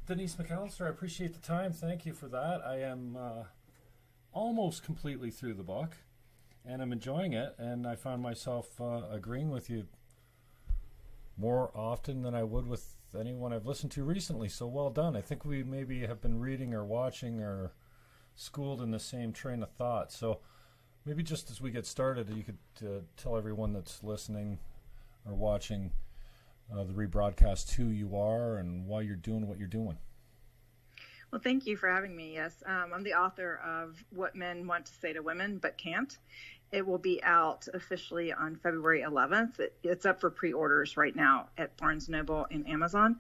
Denise McAllister, I appreciate the time. Thank you for that. I am almost completely through the book, and I'm enjoying it, and I found myself agreeing with you more often than I would with anyone I've listened to recently, so well done. I think we maybe have been reading or watching or schooled in the same train of thought. So maybe just as we get started, you could tell everyone that's listening or watching the rebroadcast who you are and why you're doing what you're doing. Well, thank you for having me. Yes, I'm the author of What Men Want to Say to Women But Can't. It will be out officially on February 11th. It's up for pre-orders right now at Barnes & Noble and Amazon.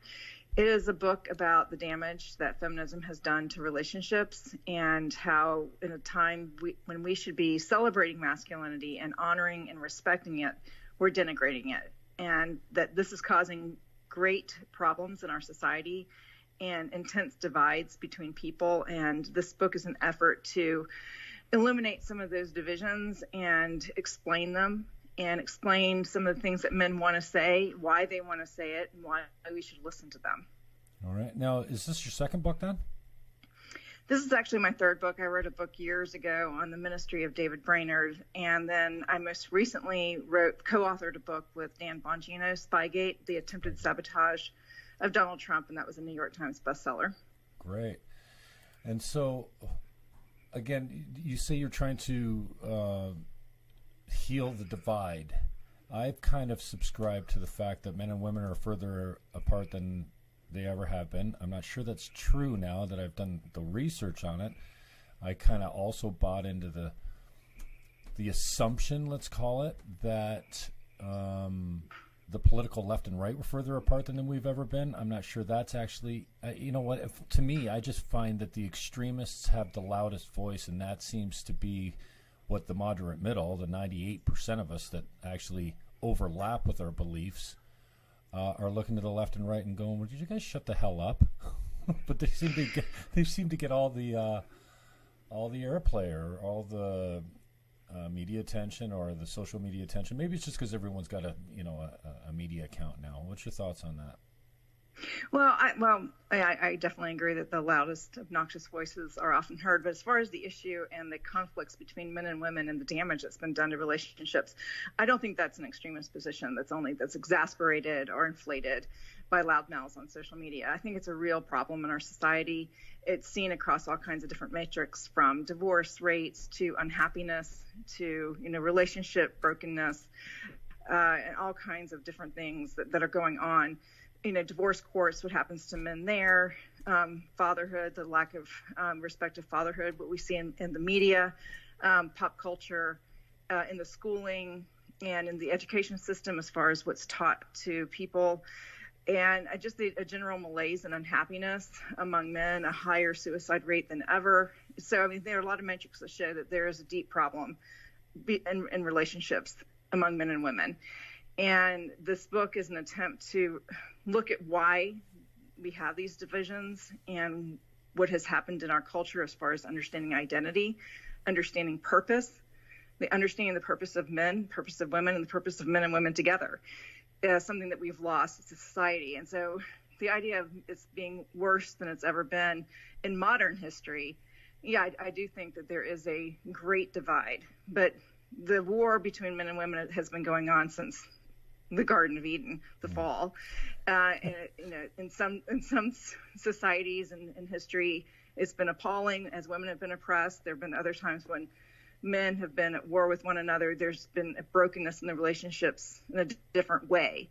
It is a book about the damage that feminism has done to relationships and how in a time when we should be celebrating masculinity and honoring and respecting it, we're denigrating it. And that this is causing great problems in our society and intense divides between people. And this book is an effort to illuminate some of those divisions and explain them and explain some of the things that men want to say, why they want to say it, and why we should listen to them. All right. Now, is this your second book then? This is actually my third book. I wrote a book years ago on the ministry of David Brainerd, and then I most recently co-authored a book with Dan Bongino, Spygate, The Attempted Sabotage of Donald Trump, and that was a New York Times bestseller. Great. And so, again, you say you're trying to heal the divide. I've kind of subscribed to the fact that men and women are further apart than they ever have been. I'm not sure that's true now that I've done the research on it. I kind of also bought into the assumption, let's call it, that the political left and right were further apart than we've ever been. I'm not sure that's actually, you know what, to me, I just find that the extremists have the loudest voice, and that seems to be what the moderate middle, the 98% of us that actually overlap with our beliefs, are looking to the left and right and going, well, did you guys shut the hell up? But they seem to get all the airplay or all the media attention or the social media attention. Maybe it's just because everyone's got a media account now. What's your thoughts on that? Well, I definitely agree that the loudest, obnoxious voices are often heard. But as far as the issue and the conflicts between men and women and the damage that's been done to relationships, I don't think that's an extremist position that's exasperated or inflated by loud mouths on social media. I think it's a real problem in our society. It's seen across all kinds of different metrics, from divorce rates to unhappiness to relationship brokenness, and all kinds of different things that are going on. Divorce courts, what happens to men there, fatherhood, the lack of respect of fatherhood, what we see in the media, pop culture, in the schooling and in the education system as far as what's taught to people. And just a general malaise and unhappiness among men, a higher suicide rate than ever. So, there are a lot of metrics that show that there is a deep problem in relationships among men and women. And this book is an attempt to look at why we have these divisions and what has happened in our culture as far as understanding identity, understanding purpose, understanding the purpose of men, purpose of women, and the purpose of men and women together. Something that we've lost as a society. And so the idea of it's being worse than it's ever been in modern history, I do think that there is a great divide. But the war between men and women has been going on since the Garden of Eden, the fall. And, in some societies and in history, it's been appalling as women have been oppressed. There have been other times when men have been at war with one another. There's been a brokenness in the relationships in a different way.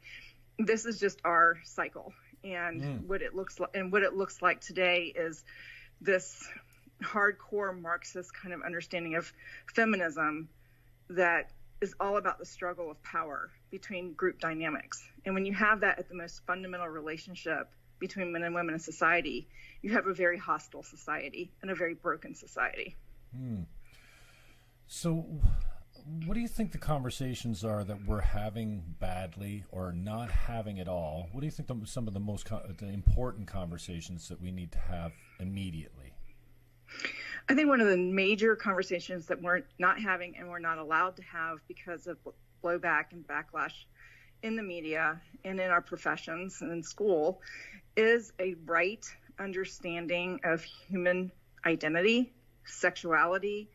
This is just our cycle. And what it looks like today is this hardcore Marxist kind of understanding of feminism that is all about the struggle of power between group dynamics. And when you have that at the most fundamental relationship between men and women in society, you have a very hostile society and a very broken society. So what do you think the conversations are that we're having badly or not having at all? What do you think some of the most the important conversations that we need to have immediately? I think one of the major conversations that we're not having and we're not allowed to have because of blowback and backlash in the media and in our professions and in school is a right understanding of human identity, sexuality,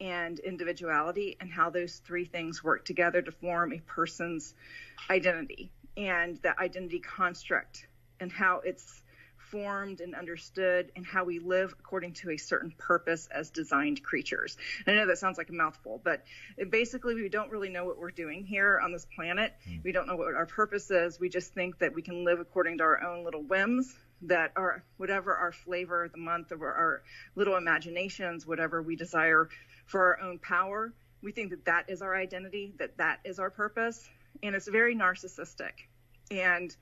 and individuality, and how those three things work together to form a person's identity, and that identity construct, and how it's formed and understood, and how we live according to a certain purpose as designed creatures. And I know that sounds like a mouthful, but basically we don't really know what we're doing here on this planet. We don't know what our purpose is. We just think that we can live according to our own little whims, that are whatever our flavor of the month, or our little imaginations, whatever we desire for our own power. We think that that is our identity, that that is our purpose. And it's very narcissistic. And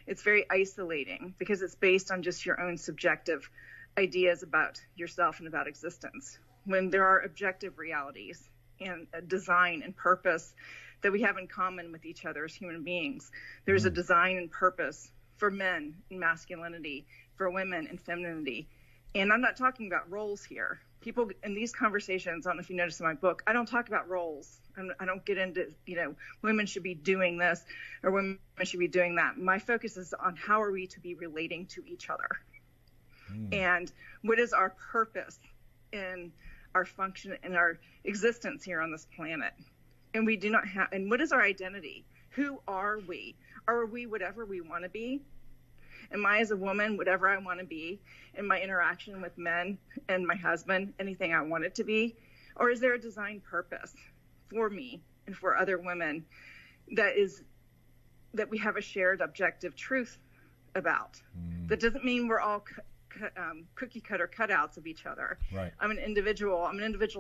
it's very isolating because it's based on just your own subjective ideas about yourself and about existence. When there are objective realities and a design and purpose that we have in common with each other as human beings, there's a design and purpose for men and masculinity, for women and femininity. And I'm not talking about roles here. People in these conversations, I don't know if you noticed in my book, I don't talk about roles. I don't get into, women should be doing this or women should be doing that. My focus is on how are we to be relating to each other, and what is our purpose in our function, in our existence here on this planet. And we do not have, and what is our identity? Who are we? Are we whatever we want to be? Am I, as a woman, whatever I want to be in my interaction with men and my husband, anything I want it to be? Or is there a design purpose for me and for other women that we have a shared objective truth about? That doesn't mean we're all cookie cutter cutouts of each other. Right. I'm an individual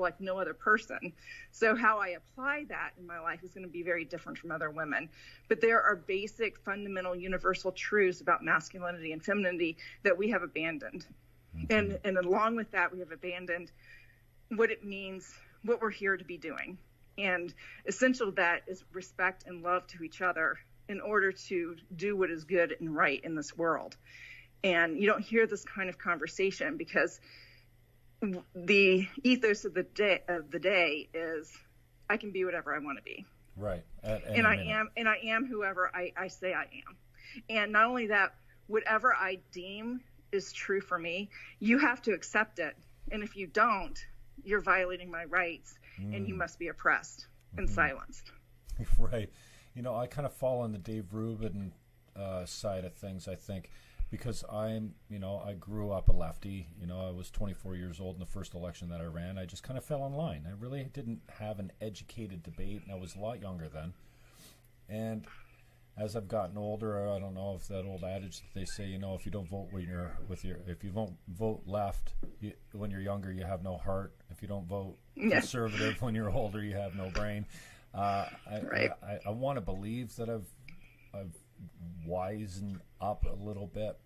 like no other person. So how I apply that in my life is going to be very different from other women. But there are basic, fundamental, universal truths about masculinity and femininity that we have abandoned. And along with that, we have abandoned what it means, what we're here to be doing. And essential to that is respect and love to each other in order to do what is good and right in this world. And you don't hear this kind of conversation because the ethos of the day is I can be whatever I want to be. Right. And I am whoever I say I am. And not only that, whatever I deem is true for me, you have to accept it. And if you don't, you're violating my rights, and you must be oppressed and silenced. Right. I kind of fall on the Dave Rubin side of things, I think. Because I grew up a lefty. I was 24 years old in the first election that I ran. I just kind of fell in line. I really didn't have an educated debate, and I was a lot younger then. And as I've gotten older, I don't know if that old adage that they say, if you don't vote if you don't vote left when you're younger, you have no heart. If you don't vote conservative when you're older, you have no brain. I want to believe that I've wisen up a little bit.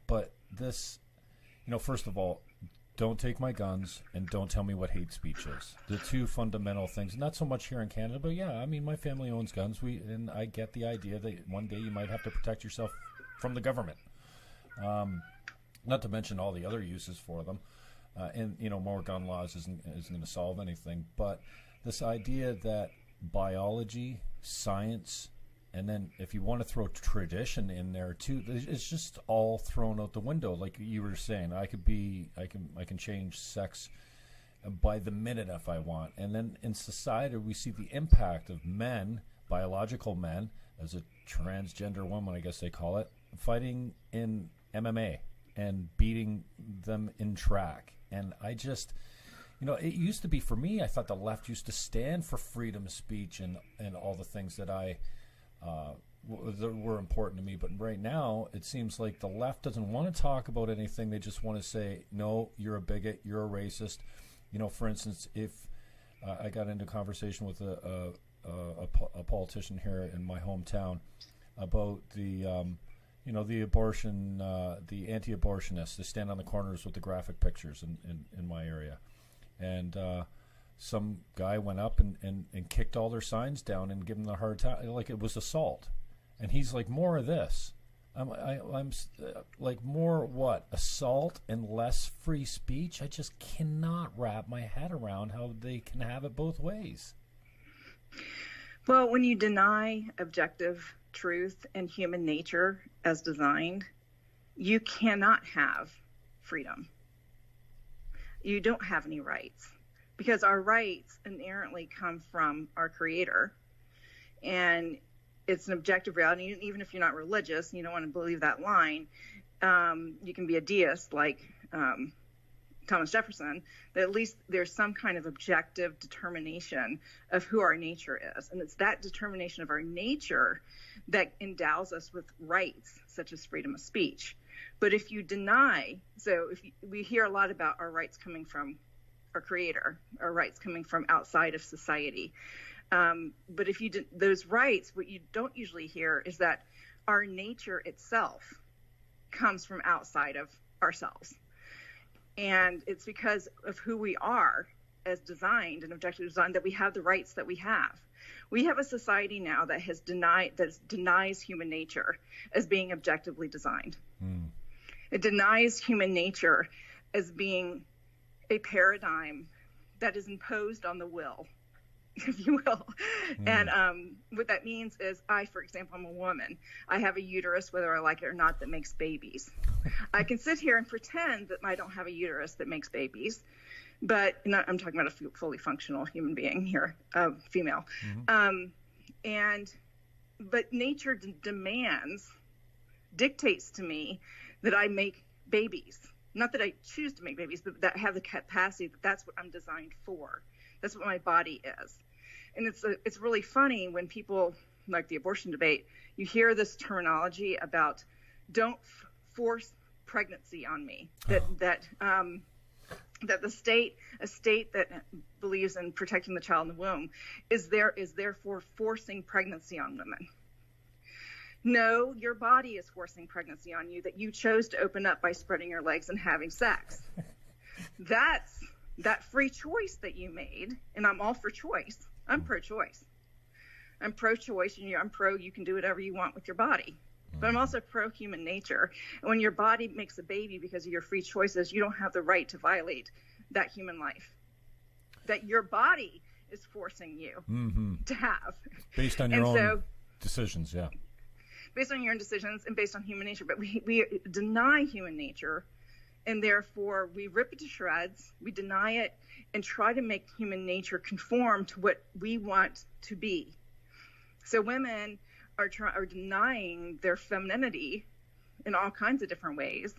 But this, first of all, don't take my guns and don't tell me what hate speech is. The two fundamental things, not so much here in Canada, but my family owns guns. And I get the idea that one day you might have to protect yourself from the government. Not to mention all the other uses for them. And more gun laws isn't going to solve anything. But this idea that biology, science, and then if you want to throw tradition in there too, it's just all thrown out the window. Like you were saying, I can change sex by the minute if I want. And then in society, we see the impact of men, biological men, as a transgender woman, I guess they call it, fighting in MMA and beating them in track. And I just, it used to be for me, I thought the left used to stand for freedom of speech and all the things that that were important to me. But right now, it seems like the left doesn't want to talk about anything. They just want to say, no, you're a bigot, you're a racist. For instance, if I got into a conversation with a politician here in my hometown about the abortion, the anti-abortionists. They stand on the corners with the graphic pictures in my area. And some guy went up and kicked all their signs down and gave them the hard time, like it was assault. And he's like, more of this. I'm like, more what? Assault and less free speech? I just cannot wrap my head around how they can have it both ways. Well, when you deny objective truth and human nature as designed, you cannot have freedom. You don't have any rights, because our rights inherently come from our Creator, and it's an objective reality. Even if you're not religious, you don't want to believe that line, you can be a deist like Thomas Jefferson, that at least there's some kind of objective determination of who our nature is. And it's that determination of our nature that endows us with rights, such as freedom of speech. But if you deny, we hear a lot about our rights coming from our Creator, our rights coming from outside of society. But if you those rights, what you don't usually hear is that our nature itself comes from outside of ourselves. And it's because of who we are as designed and objectively designed that we have the rights that we have. We have a society now that denies human nature as being objectively designed. It denies human nature as being a paradigm that is imposed on the will, if you will. And what that means is for example, I'm a woman. I have a uterus, whether I like it or not, that makes babies. I can sit here and pretend that I don't have a uterus that makes babies, but I'm talking about a fully functional human being here, female. But nature dictates to me that I make babies. Not that I choose to make babies, but that I have the capacity, that's what I'm designed for. That's what my body is. And it's really funny when people, like the abortion debate, you hear this terminology about don't force pregnancy on me. That a state that believes in protecting the child in the womb is therefore forcing pregnancy on women. No, your body is forcing pregnancy on you that you chose to open up by spreading your legs and having sex. That's that free choice that you made, and I'm all for choice. I'm pro-choice. I'm pro-choice, and I'm pro you can do whatever you want with your body. But I'm also pro-human nature. And when your body makes a baby because of your free choices, you don't have the right to violate that human life that your body is forcing you to have. Based on your own decisions, yeah. Based on your own decisions and based on human nature. But we deny human nature, and therefore we rip it to shreds, we deny it, and try to make human nature conform to what we want to be. So women are denying their femininity in all kinds of different ways,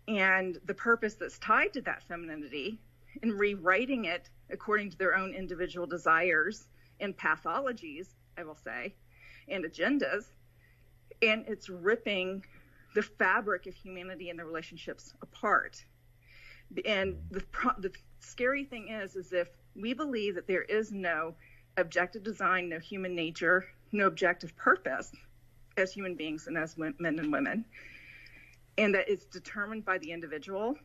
and the purpose that's tied to that femininity, and rewriting it according to their own individual desires and pathologies, I will say, and agendas. And it's ripping the fabric of humanity and the relationships apart. And the scary thing is if we believe that there is no objective design, no human nature, no objective purpose as human beings and as men and women, and that it's determined by the individual,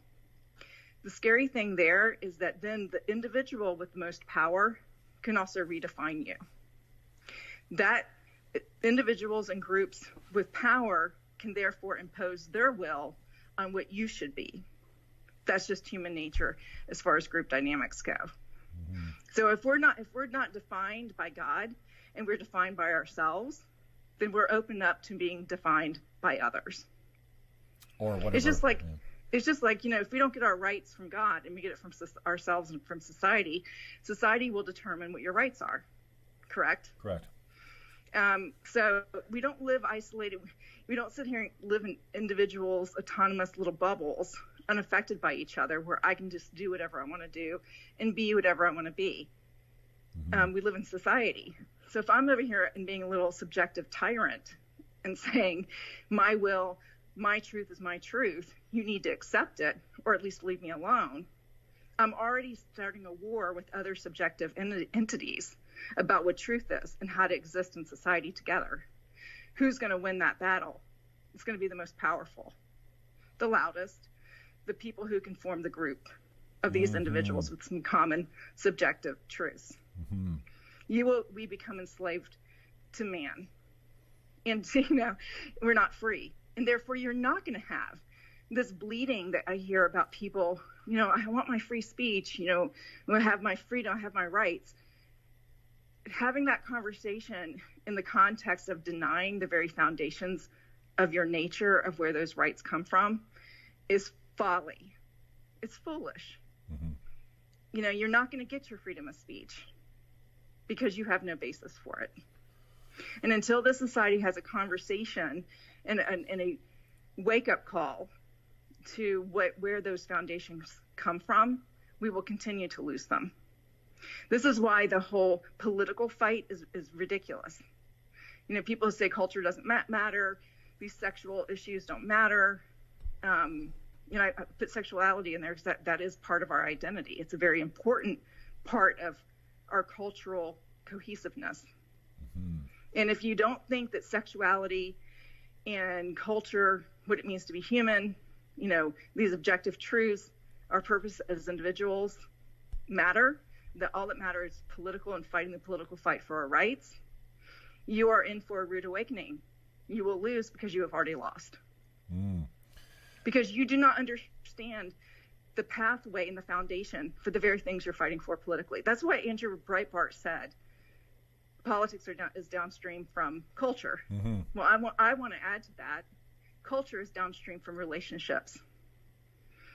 the scary thing there is that then the individual with the most power can also redefine you. That individuals and groups with power can therefore impose their will on what you should be. That's just human nature as far as group dynamics go. So if we're not defined by God and we're defined by ourselves, then we're open up to being defined by others. Or whatever. It's just like, if we don't get our rights from God and we get it from ourselves and from society, society will determine what your rights are. Correct? Correct. So we don't live isolated. We don't sit here and live in individuals' autonomous little bubbles, unaffected by each other, where I can just do whatever I want to do and be whatever I want to be. We live in society. So if I'm over here and being a little subjective tyrant and saying, my will, my truth is my truth, you need to accept it, or at least leave me alone, I'm already starting a war with other subjective entities about what truth is and how to exist in society together. Who's going to win that battle? It's going to be the most powerful, the loudest, the people who can form the group of these individuals with some common subjective truths. We become enslaved to man, and we're not free, and therefore you're not going to have this bleeding that I hear about people. I want my free speech. I have my freedom, I have my rights. Having that conversation in the context of denying the very foundations of your nature, of where those rights come from, is folly. It's foolish. Mm-hmm. You know, you're not going to get your freedom of speech because you have no basis for it. And until this society has a conversation and a wake-up call to where those foundations come from, we will continue to lose them. This is why the whole political fight is ridiculous. You know, people say culture doesn't matter, these sexual issues don't matter. You know, I put sexuality in there because that is part of our identity. It's a very important part of our cultural cohesiveness. Mm-hmm. And if you don't think that sexuality and culture, what it means to be human, you know, these objective truths, our purpose as individuals matter, that all that matters is political and fighting the political fight for our rights, you are in for a rude awakening. You will lose because you have already lost. Mm. Because you do not understand the pathway and the foundation for the very things you're fighting for politically. That's why Andrew Breitbart said politics is downstream from culture. Mm-hmm. Well, I want to add to that, culture is downstream from relationships.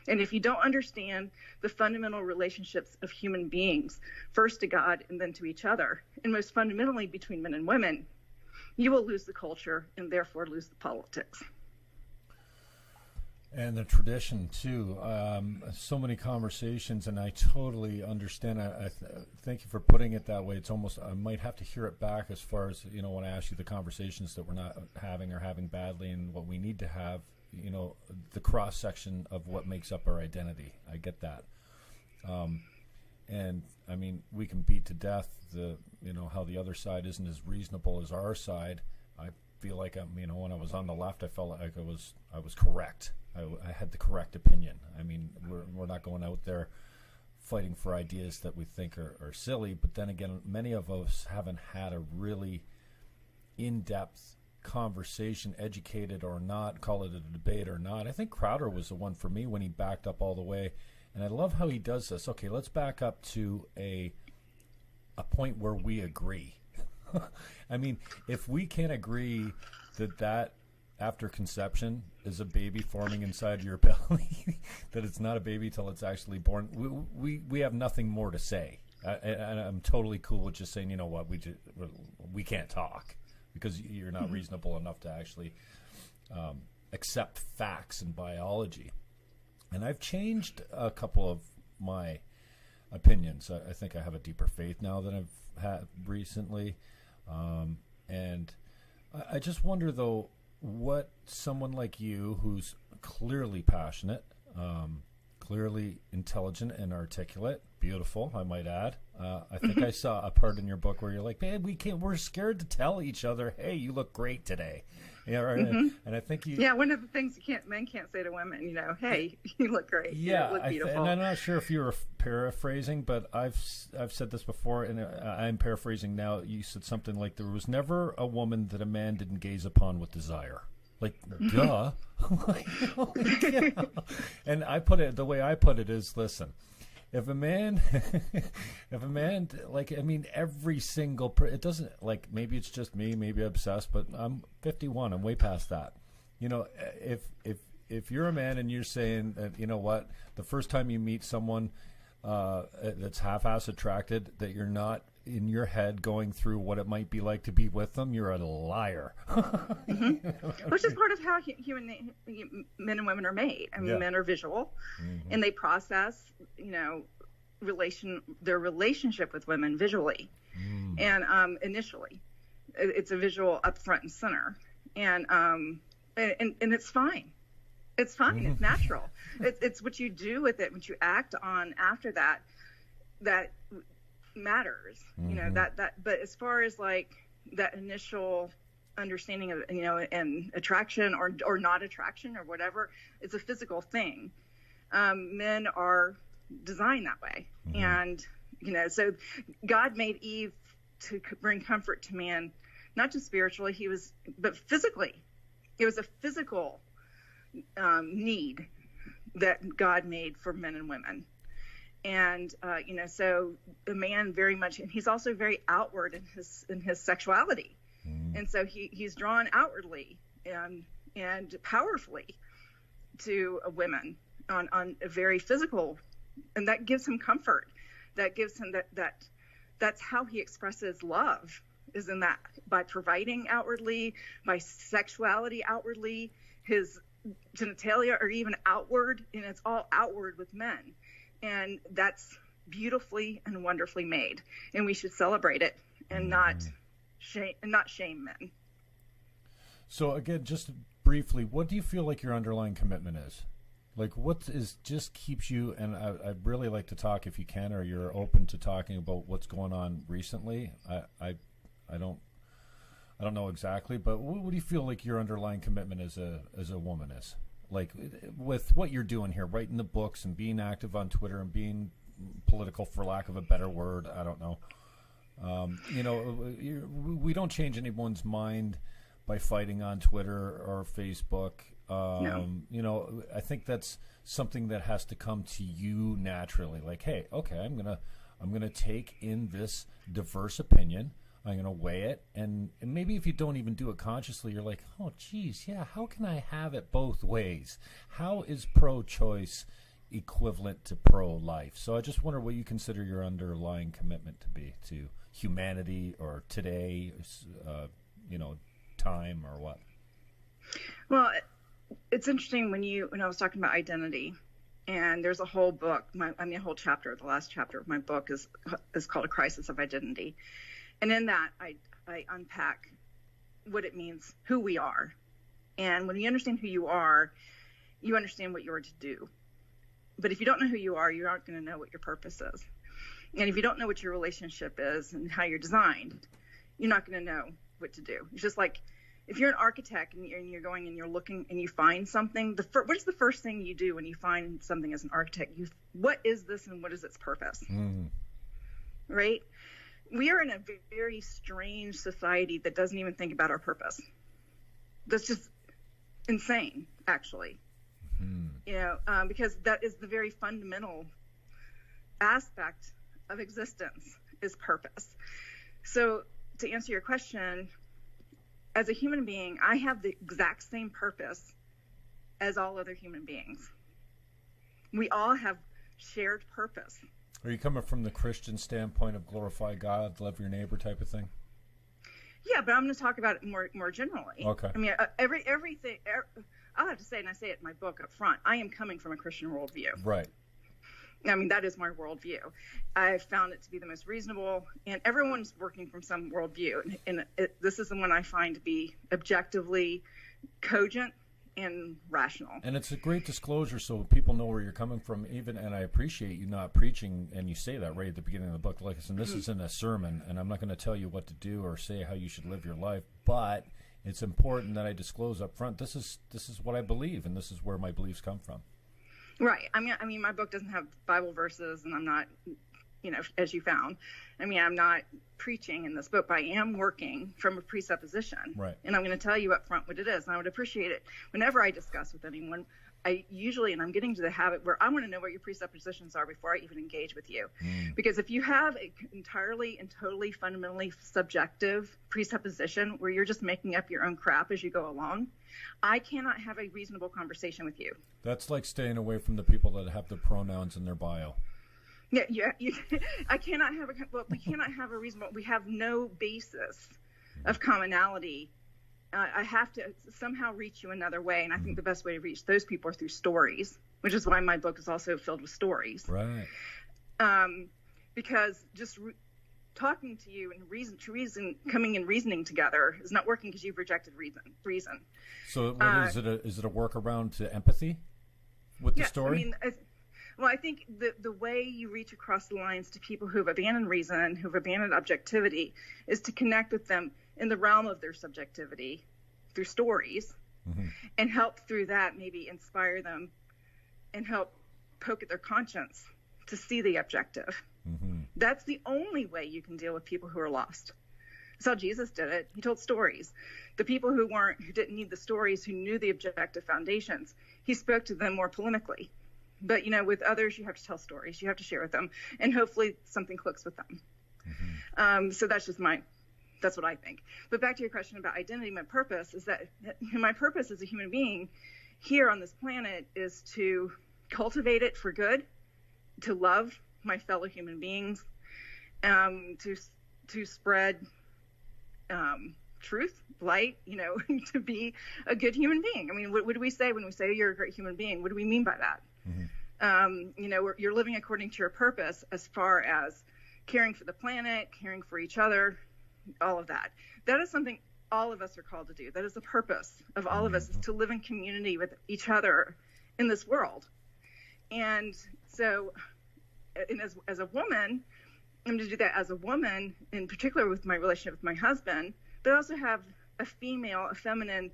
And if you don't understand the fundamental relationships of human beings, first to God and then to each other, and most fundamentally between men and women, you will lose the culture and therefore lose the politics. And the tradition, too. So many conversations, and I totally understand. Thank you for putting it that way. It's almost, I might have to hear it back as far as, you know, when I ask you the conversations that we're not having or having badly and what we need to have, you know, the cross-section of what makes up our identity. I get that. And, I mean, we can beat to death how the other side isn't as reasonable as our side. I feel like, when I was on the left, I felt like I was correct. I had the correct opinion. I mean, we're not going out there fighting for ideas that we think are silly, but then again, many of us haven't had a really in-depth conversation, educated or not, call it a debate or not. I think Crowder was the one for me when he backed up all the way, and I love how he does this. Okay, let's back up to a point where we agree. I mean, if we can't agree that after conception is a baby forming inside your belly, that it's not a baby till it's actually born, we have nothing more to say. And I'm totally cool with just saying, you know what, we can't talk because you're not reasonable enough to actually accept facts in biology. And I've changed a couple of my opinions. I think I have a deeper faith now than I've had recently. And I just wonder, though, what someone like you, who's clearly passionate, clearly intelligent and articulate, beautiful, I might add. I think I saw a part in your book where you're like, man, we're scared to tell each other, hey, you look great today. Yeah, right. Mm-hmm. And I think one of the things men can't say to women, you know, hey, you look great. Yeah, you look beautiful. And I'm not sure if you were paraphrasing, but I've said this before, and I'm paraphrasing now. You said something like, there was never a woman that a man didn't gaze upon with desire. Like, duh. Yeah. And the way I put it is, listen, if a man, every single, it doesn't, like, maybe it's just me, maybe I'm obsessed, but I'm 51, I'm way past that. You know, if you're a man and you're saying that, you know what, the first time you meet someone that's half-ass attracted, that you're not in your head going through what it might be like to be with them, you're a liar. Mm-hmm. Which is part of how men and women are made. I mean, men are visual, mm-hmm. and they process, their relationship with women visually. Mm. And initially, it's a visual up front and center, and it's fine. It's fine. Mm-hmm. It's natural. It's what you do with it, what you act on after that matters. Mm-hmm. But as far as like that initial understanding of, and attraction or not attraction or whatever, it's a physical thing. Men are designed that way. Mm-hmm. And, so God made Eve to bring comfort to man, not just spiritually, but physically. It was a physical need that God made for men and women. And, so the man very much, and he's also very outward in his sexuality. Mm. And so he's drawn outwardly, and powerfully to women on a very physical, and that gives him comfort. That gives him that's how he expresses love, is in that, by providing outwardly, by sexuality outwardly, his genitalia are even outward, and it's all outward with men. And that's beautifully and wonderfully made. And we should celebrate it and not shame men. So again, just briefly, what do you feel like your underlying commitment is? Like, what is just keeps you, and I'd really like to talk, if you can, or you're open to talking about what's going on recently. I don't know exactly, but what do you feel like your underlying commitment as a woman is? Like, with what you're doing here, writing the books and being active on Twitter and being political, for lack of a better word, I don't know. We don't change anyone's mind by fighting on Twitter or Facebook. No. I think that's something that has to come to you naturally. Like, hey, okay, I'm gonna take in this diverse opinion. I'm gonna weigh it, and maybe if you don't even do it consciously, you're like, oh, geez, yeah, how can I have it both ways? How is pro-choice equivalent to pro-life? So I just wonder what you consider your underlying commitment to be to humanity, or today, time, or what? Well, it's interesting when I was talking about identity, and there's a whole book, a whole chapter, the last chapter of my book is called A Crisis of Identity. And in that, I unpack what it means, who we are. And when you understand who you are, you understand what you are to do. But if you don't know who you are, you aren't going to know what your purpose is. And if you don't know what your relationship is and how you're designed, you're not going to know what to do. It's just like, if you're an architect and you're going and you're looking and you find something, what is the first thing you do when you find something as an architect? What is this and what is its purpose? Right? We are in a very strange society that doesn't even think about our purpose. That's just insane, actually. Because that is the very fundamental aspect of existence, is purpose. So to answer your question, as a human being, I have the exact same purpose as all other human beings. We all have shared purpose. Are you coming from the Christian standpoint of glorify God, love your neighbor type of thing? Yeah, but I'm going to talk about it more generally. Okay. I mean, everything. I'll have to say, and I say it in my book up front, I am coming from a Christian worldview. Right. I mean, that is my worldview. I found it to be the most reasonable, and everyone's working from some worldview. And this is the one I find to be objectively cogent and rational. And it's a great disclosure so people know where you're coming from, and I appreciate you not preaching, and you say that right at the beginning of the book. Like I said, this isn't a sermon, and I'm not going to tell you what to do or say how you should live your life, but it's important that I disclose up front, this is what I believe, and this is where my beliefs come from. Right. I mean, my book doesn't have Bible verses, and I'm not, as you found. I mean, I'm not preaching in this book, but I am working from a presupposition. Right. And I'm going to tell you up front what it is, and I would appreciate it. Whenever I discuss with anyone, I usually, and I'm getting to the habit where I want to know what your presuppositions are before I even engage with you. Because if you have an entirely and totally fundamentally subjective presupposition where you're just making up your own crap as you go along, I cannot have a reasonable conversation with you. That's like staying away from the people that have the pronouns in their bio. Yeah. I cannot have we cannot have a reasonable. We have no basis of commonality. I have to somehow reach you another way, and I think the best way to reach those people are through stories, which is why my book is also filled with stories. Right. Because just talking to you and coming and reasoning together is not working because you've rejected reason. So is it a workaround to empathy with the story? I think the way you reach across the lines to people who have abandoned reason, who have abandoned objectivity, is to connect with them in the realm of their subjectivity through stories, and help through that maybe inspire them and help poke at their conscience to see the objective. That's the only way you can deal with people who are lost. That's how Jesus did it. He told stories. The people who didn't need the stories, who knew the objective foundations, he spoke to them more polemically. But, with others, you have to tell stories. You have to share with them. And hopefully something clicks with them. So that's just my That's what I think. But back to your question about identity, my purpose is that my purpose as a human being here on this planet is to cultivate it for good, to love my fellow human beings, to spread truth, light, to be a good human being. I mean, what do we say when we say you're a great human being? What do we mean by that? You're living according to your purpose as far as caring for the planet, caring for each other, all of that. That is something all of us are called to do. That is the purpose of all of us, is to live in community with each other in this world. And so, as a woman, I'm to do that as a woman, in particular with my relationship with my husband, but I also have a feminine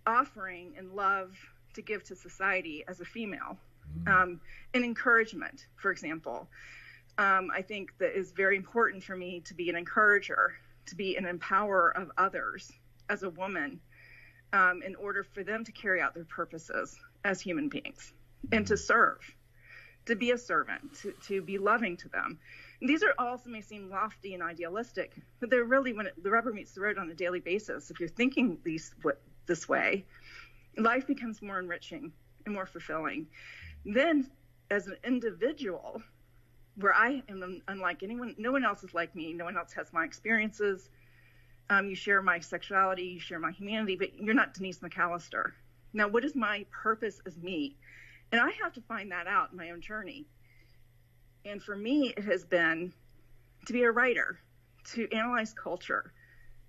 offering and love to give to society as a female. An encouragement, for example. I think that is very important for me to be an encourager, to be an empowerer of others as a woman, in order for them to carry out their purposes as human beings and to serve, to be a servant, to be loving to them. And these are all may seem lofty and idealistic, but they're really, when the rubber meets the road on a daily basis, if you're thinking this way, life becomes more enriching and more fulfilling. Then, as an individual, where I am unlike anyone, no one else is like me, no one else has my experiences. You share my sexuality, you share my humanity, but you're not Denise McAllister. Now, what is my purpose as me? And I have to find that out in my own journey. And for me, it has been to be a writer, to analyze culture,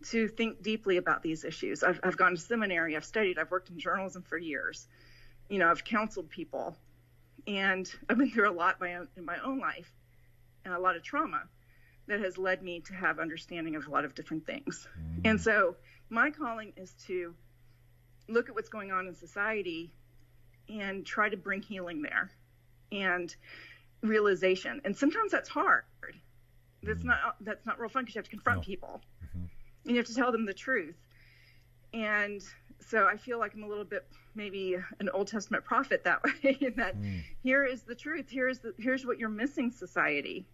to think deeply about these issues. I've gone to seminary, I've studied, I've worked in journalism for years. I've counseled people, and I've been through a lot in my own life, and a lot of trauma that has led me to have understanding of a lot of different things. And so my calling is to look at what's going on in society and try to bring healing there and realization. And sometimes that's hard. That's not real fun, because you have to confront people and you have to tell them the truth. And so I feel like I'm a little bit maybe an Old Testament prophet that way, in that here is the truth. Here's what you're missing, society.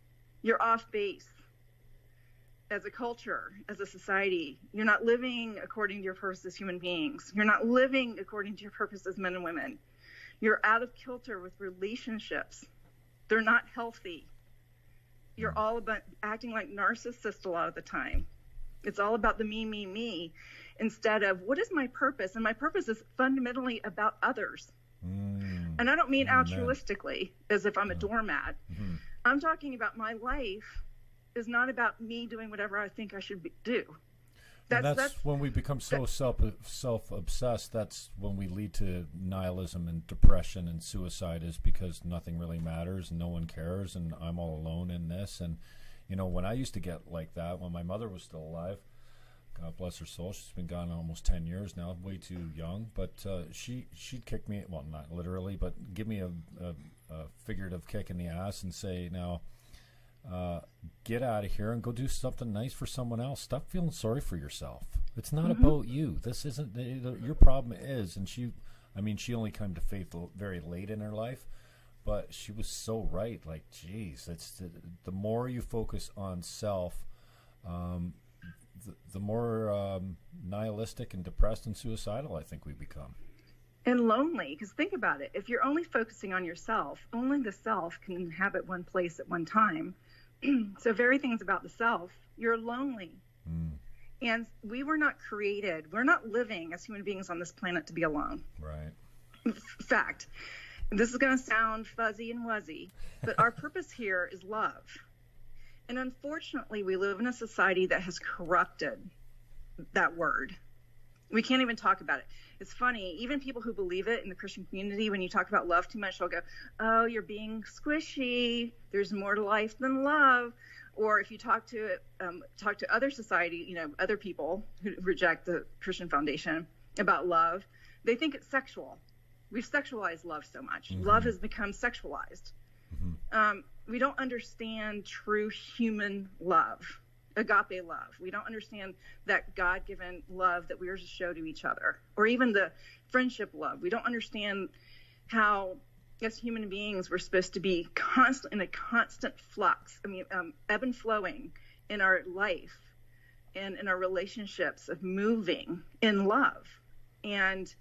You're off base as a culture, as a society. You're not living according to your purpose as human beings. You're not living according to your purpose as men and women. You're out of kilter with relationships. They're not healthy. You're all about acting like narcissists a lot of the time. It's all about the me, instead of what is my purpose? And my purpose is fundamentally about others. And I don't mean altruistically, as if I'm a doormat. I'm talking about my life is not about me doing whatever I think I should do. That's when we become so self-obsessed. That's when we lead to nihilism and depression and suicide, is because nothing really matters and no one cares and I'm all alone in this. And, when I used to get like that, when my mother was still alive, God bless her soul, she's been gone almost 10 years now, way too young, but she'd kick me, well, not literally, but give me a figurative kick in the ass and say, now, get out of here and go do something nice for someone else. Stop feeling sorry for yourself. It's not about you. This isn't your problem. And she only came to faith very late in her life, but she was so right. Like, geez, it's the more you focus on self, the more nihilistic and depressed and suicidal I think we become. And lonely, because think about it. If you're only focusing on yourself, only the self can inhabit one place at one time. So if everything's about the self, you're lonely. And we're not living as human beings on this planet to be alone. Right. Fact. This is going to sound fuzzy and wuzzy, but our purpose here is love. And unfortunately, we live in a society that has corrupted that word. We can't even talk about it. It's funny, even people who believe it in the Christian community, when you talk about love too much, they'll go, oh, you're being squishy. There's more to life than love. Or if you talk to other society, other people who reject the Christian foundation about love, they think it's sexual. We've sexualized love so much. Love has become sexualized. We don't understand true human love, agape love. We don't understand that God-given love that we are to show to each other, or even the friendship love. We don't understand how, as human beings, we're supposed to be in a constant flux. Ebb and flowing in our life, and in our relationships of moving in love. And,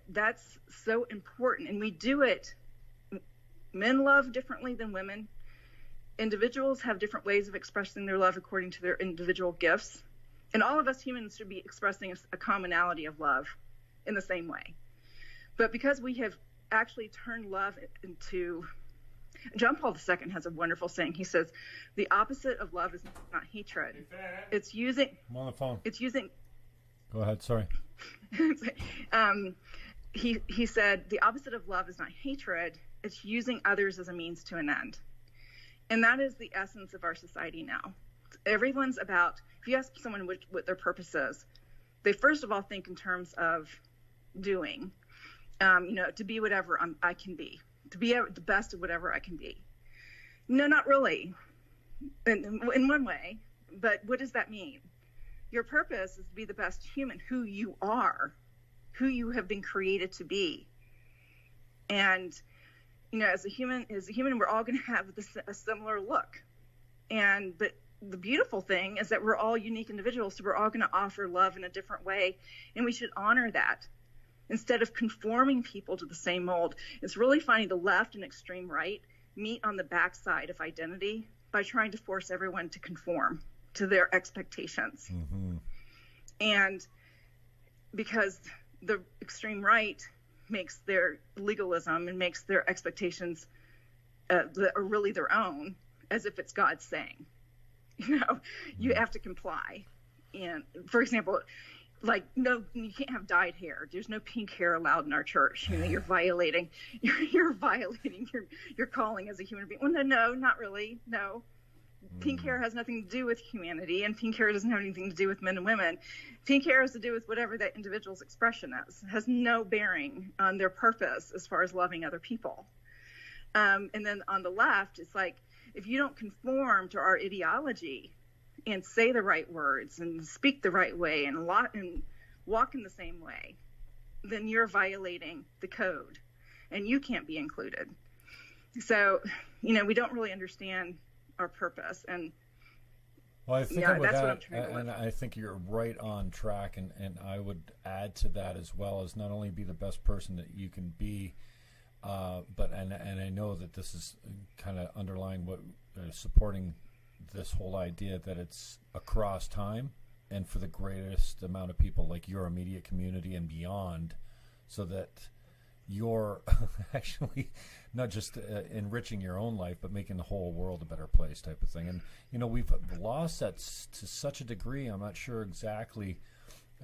that's so important. And we do it. Men love differently than women. Individuals have different ways of expressing their love according to their individual gifts. And all of us humans should be expressing a commonality of love in the same way. But because we have actually turned love into, John Paul II has a wonderful saying. He says, the opposite of love is not hatred. It's using. I'm on the phone. It's using. Go ahead. Sorry. He said, the opposite of love is not hatred. It's using others as a means to an end. And that is the essence of our society now. Everyone's about, if you ask someone what their purpose is, they first of all think in terms of doing, to be whatever I can be, to be the best of whatever I can be. No, not really, in one way. But what does that mean? Your purpose is to be the best human, who you are, who you have been created to be. And, as a human, we're all going to have a similar look. But the beautiful thing is that we're all unique individuals, so we're all going to offer love in a different way, and we should honor that instead of conforming people to the same mold. It's really funny, the left and extreme right meet on the backside of identity by trying to force everyone to conform to their expectations. Mm-hmm. And because the extreme right makes their legalism and makes their expectations that are really their own, as if it's God saying, you have to comply. And for example, no, you can't have dyed hair. There's no pink hair allowed in our church. You're violating your calling as a human being. Well, no, not really. No. Pink hair has nothing to do with humanity, and pink hair doesn't have anything to do with men and women. Pink hair has to do with whatever that individual's expression is. It has no bearing on their purpose as far as loving other people. And then on the left, it's like, if you don't conform to our ideology and say the right words and speak the right way and walk in the same way, then you're violating the code and you can't be included. So, we don't really understand our purpose. And well, I think that's what I'm trying to and I think you're right on track, and I would add to that as well, as not only be the best person that you can be, but I know that this is kind of underlying what supporting this whole idea that it's across time and for the greatest amount of people, like your immediate community and beyond, so that you're actually not just enriching your own life, but making the whole world a better place, type of thing. And we've lost that to such a degree. I'm not sure exactly.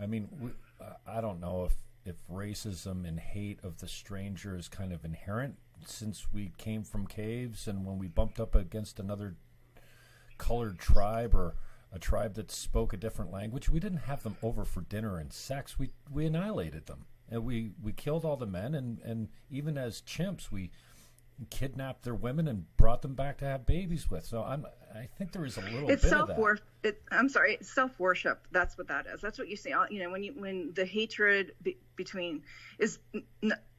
I mean, I don't know if racism and hate of the stranger is kind of inherent since we came from caves, and when we bumped up against another colored tribe or a tribe that spoke a different language, we didn't have them over for dinner and sex. We annihilated them. And we killed all the men, and even as chimps, we kidnapped their women and brought them back to have babies with. So I think there is a little bit of that. It's self-worship. That's what that is. That's what you see. When the hatred between is,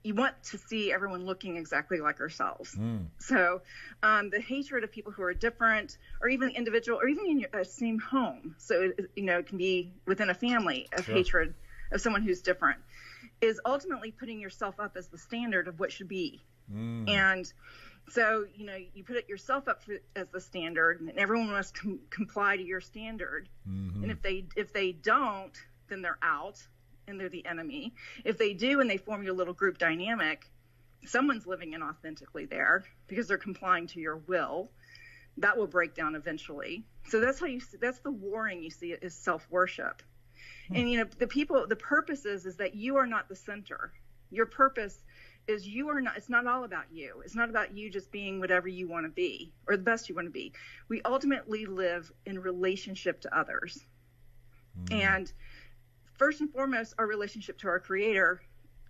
you want to see everyone looking exactly like ourselves. So the hatred of people who are different, or even individual, or even in your same home. So it can be within a family of hatred of someone who's different, is ultimately putting yourself up as the standard of what should be. And so, you put it yourself up as the standard, and everyone must comply to your standard. Mm-hmm. And if they don't, then they're out and they're the enemy. If they do and they form your little group dynamic, someone's living inauthentically there because they're complying to your will. That will break down eventually. So that's that's the warring you see is self-worship. And, the purpose is that you are not the center. Your purpose is it's not all about you. It's not about you just being whatever you want to be or the best you want to be. We ultimately live in relationship to others. And first and foremost, our relationship to our Creator,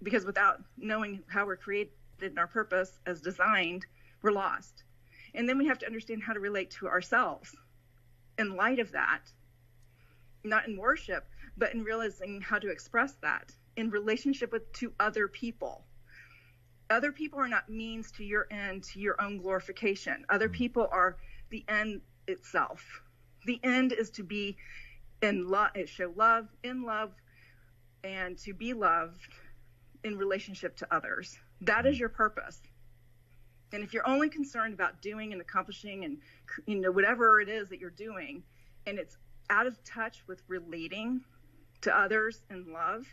because without knowing how we're created and our purpose as designed, we're lost. And then we have to understand how to relate to ourselves in light of that, not in worship, but in realizing how to express that in relationship to other people. Other people are not means to your end, to your own glorification. Other people are the end itself. The end is to be in love, show love, in love, and to be loved in relationship to others. That is your purpose. And if you're only concerned about doing and accomplishing and, whatever it is that you're doing, and it's out of touch with relating to others in love,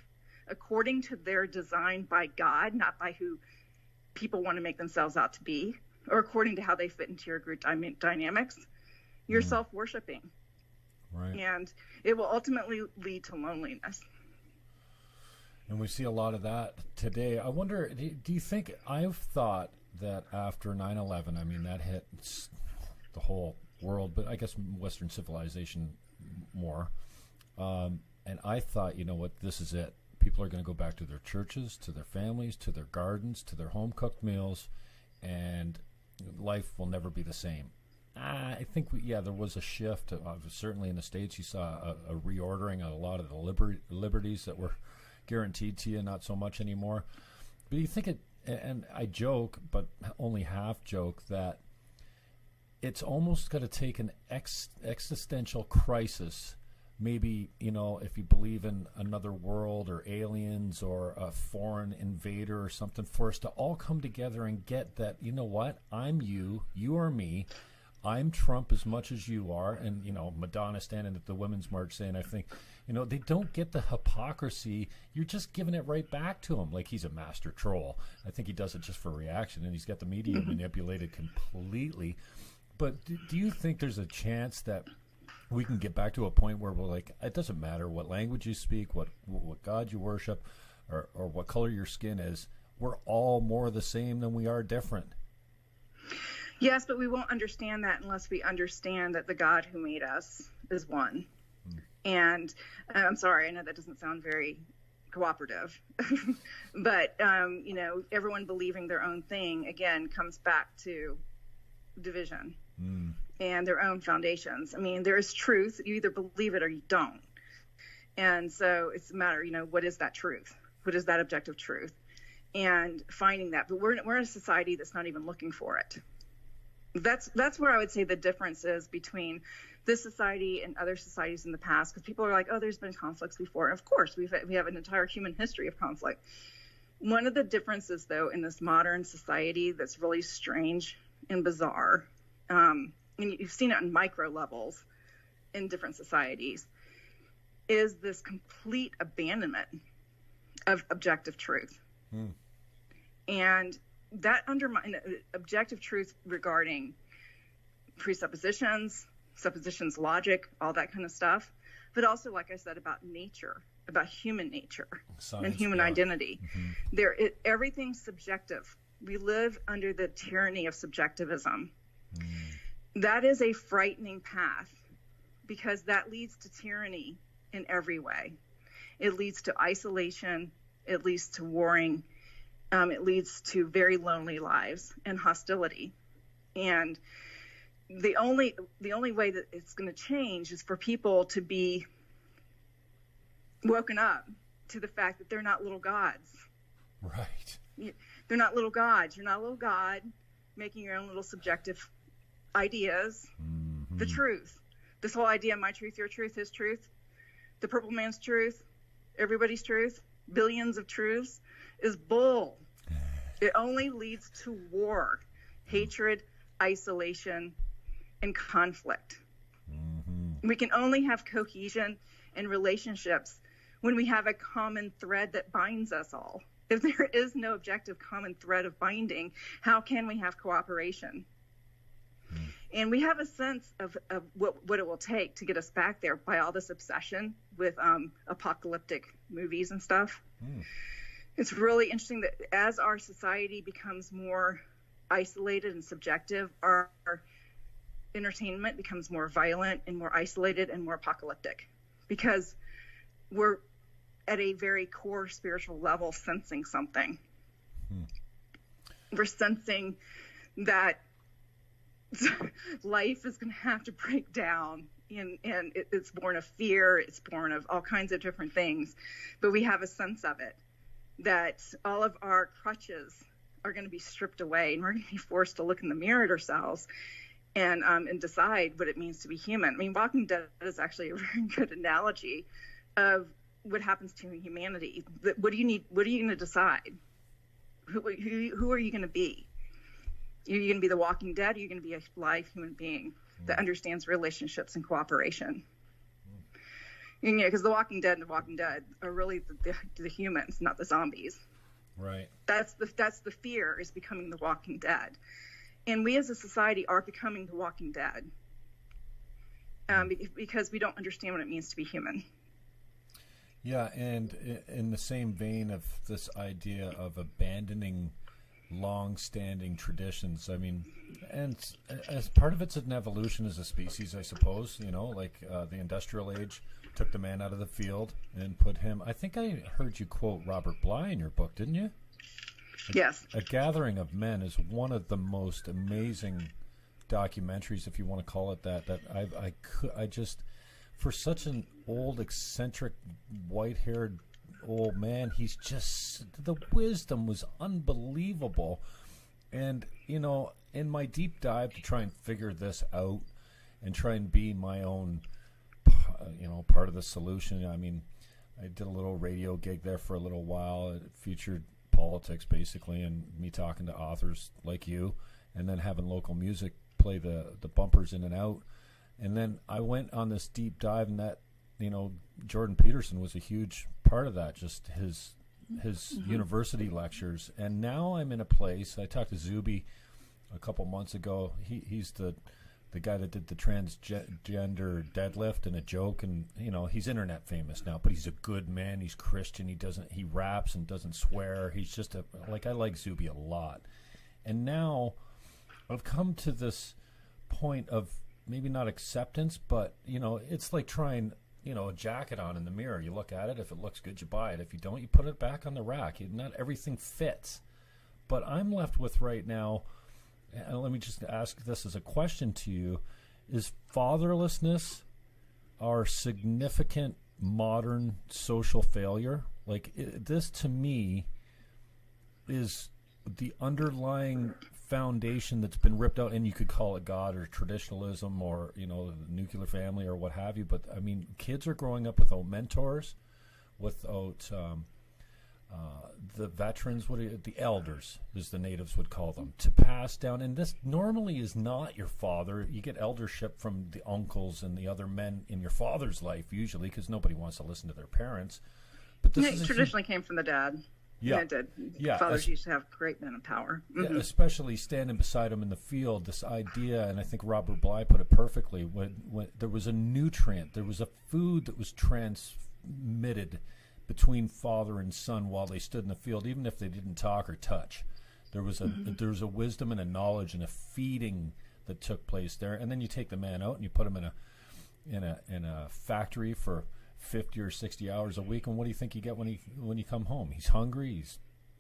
according to their design by God, not by who people want to make themselves out to be, or according to how they fit into your group dynamics, you're self-worshiping. Right. And it will ultimately lead to loneliness. And we see a lot of that today. I wonder, do you think, I've thought that after 9/11, I mean, that hit the whole world, but I guess Western civilization more. And I thought, you know what, this is it. People are going to go back to their churches, to their families, to their gardens, to their home-cooked meals, and life will never be the same. I think, there was a shift. Certainly in the States, you saw a reordering of a lot of the liberties that were guaranteed to you, not so much anymore. But you think and I joke, but only half joke, that it's almost got to take an existential crisis, maybe, if you believe in another world or aliens or a foreign invader or something, for us to all come together and get that, you know what, I'm you, you are me, I'm Trump as much as you are. And, Madonna standing at the Women's March saying, I think, they don't get the hypocrisy. You're just giving it right back to him like he's a master troll. I think he does it just for reaction, and he's got the media manipulated completely. But do you think there's a chance that we can get back to a point where we're like, it doesn't matter what language you speak, what God you worship, or what color your skin is, we're all more the same than we are different? Yes, but we won't understand that unless we understand that the God who made us is one. And I'm sorry, I know that doesn't sound very cooperative, but, everyone believing their own thing, again, comes back to division and their own foundations. I mean, there is truth. You either believe it or you don't. And so it's a matter, what is that truth? What is that objective truth? And finding that. But we're in a society that's not even looking for it. That's where I would say the difference is between this society and other societies in the past, because people are like, oh, there's been conflicts before. And of course, we have an entire human history of conflict. One of the differences, though, in this modern society that's really strange and bizarre, and you've seen it on micro levels in different societies, is this complete abandonment of objective truth. And that undermines objective truth regarding presuppositions, suppositions, logic, all that kind of stuff. But also, like I said, about nature, about human nature, science, and human identity. Everything's subjective. We live under the tyranny of subjectivism. That is a frightening path, because that leads to tyranny in every way. It leads to isolation. It leads to warring. It leads to very lonely lives and hostility. And the only way that it's going to change is for people to be woken up to the fact that they're not little gods. Right. They're not little gods. You're not a little god making your own little subjective ideas. The truth. This whole idea, my truth, your truth, his truth, the purple man's truth, everybody's truth, billions of truths, is bull. It only leads to war, hatred, isolation, and conflict. We can only have cohesion and relationships when we have a common thread that binds us all. If there is no objective common thread of binding, how can we have cooperation? And we have a sense of what it will take to get us back there by all this obsession with apocalyptic movies and stuff. It's really interesting that as our society becomes more isolated and subjective, our entertainment becomes more violent and more isolated and more apocalyptic, because we're at a very core spiritual level sensing something. We're sensing that life is going to have to break down, and it's born of fear, it's born of all kinds of different things, but we have a sense of it, that all of our crutches are going to be stripped away, and we're going to be forced to look in the mirror at ourselves and decide what it means to be human. I mean, Walking Dead is actually a very good analogy of what happens to humanity. What do you need? What are you going to decide? Who are you going to be? Are you going to be the Walking Dead? Or are you going to be a live human being that understands relationships and cooperation? You know, because the Walking Dead and the Walking Dead are really the humans, not the zombies. Right. That's the fear, is becoming the Walking Dead. And we as a society are becoming the Walking Dead because we don't understand what it means to be human. Yeah, and in the same vein of this idea of abandoning long-standing traditions, I mean, and as part of it's an evolution as a species, I suppose, you know, like the industrial age took the man out of the field and put him, I think I heard you quote Robert Bly in your book, didn't you? Yes. A Gathering of Men is one of the most amazing documentaries, if you want to call it that I just, for such an old, eccentric, white-haired old man, he's just, the wisdom was unbelievable. And, you know, in my deep dive to try and figure this out and try and be my own, you know, part of the solution, I mean, I did a little radio gig there for a little while. It featured politics basically, and me talking to authors like you, and then having local music play the bumpers in and out. And then I went on this deep dive, and that, you know, Jordan Peterson was a huge part of that, just his university lectures. And now I'm in a place, I talked to Zuby a couple months ago. He's the guy that did the transgender deadlift and a joke, and, you know, he's internet famous now, but he's a good man. He's Christian. He raps and doesn't swear. He's just I like Zuby a lot. And now I've come to this point of maybe not acceptance, but, you know, it's like trying, you know, a jacket on in the mirror. You look at it. If it looks good, you buy it. If you don't, you put it back on the rack. Not everything fits. But I'm left with right now, and let me just ask this as a question to you, is fatherlessness our significant modern social failure? Like, this to me is the underlying foundation that's been ripped out, and you could call it God or traditionalism or, you know, the nuclear family or what have you. But, I mean, kids are growing up without mentors, without the veterans, the elders, as the natives would call them, to pass down. And this normally is not your father. You get eldership from the uncles and the other men in your father's life, usually, because nobody wants to listen to their parents. But this traditionally came from the dad. Yeah, it did. Yeah. Fathers used to have great men in power. Mm-hmm. Yeah, especially standing beside him in the field. This idea, and I think Robert Bly put it perfectly, when there was a nutrient, there was a food that was transmitted between father and son while they stood in the field, even if they didn't talk or touch. There was a wisdom and a knowledge and a feeding that took place there. And then you take the man out and you put him in a factory for 50 or 60 hours a week, and what do you think you get when you come home? He's hungry, he's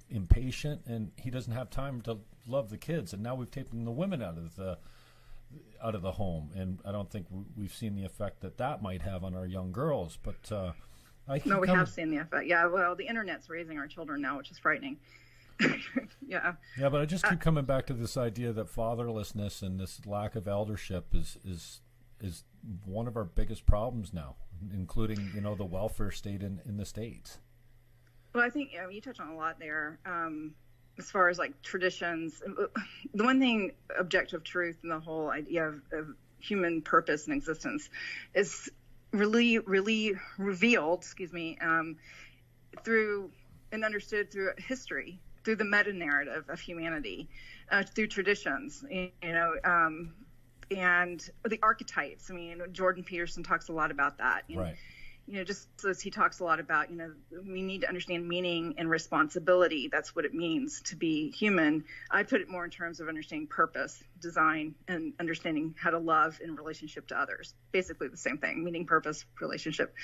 impatient, and he doesn't have time to love the kids. And now we've taken the women out of the home, and I don't think we've seen the effect that might have on our young girls. But we have seen the effect. Yeah, well, the internet's raising our children now, which is frightening. Yeah, but I just keep coming back to this idea that fatherlessness and this lack of eldership is one of our biggest problems now, including, you know, the welfare state in the States. Well, I think you touch on a lot there, as far as like traditions. The one thing, objective truth, and the whole idea of human purpose and existence is really revealed, through and understood through history, through the meta narrative of humanity, through traditions, you know. And the archetypes. I mean, Jordan Peterson talks a lot about that. Right. You know, just as he talks a lot about, you know, we need to understand meaning and responsibility. That's what it means to be human. I put it more in terms of understanding purpose, design, and understanding how to love in relationship to others. Basically the same thing, meaning, purpose, relationship.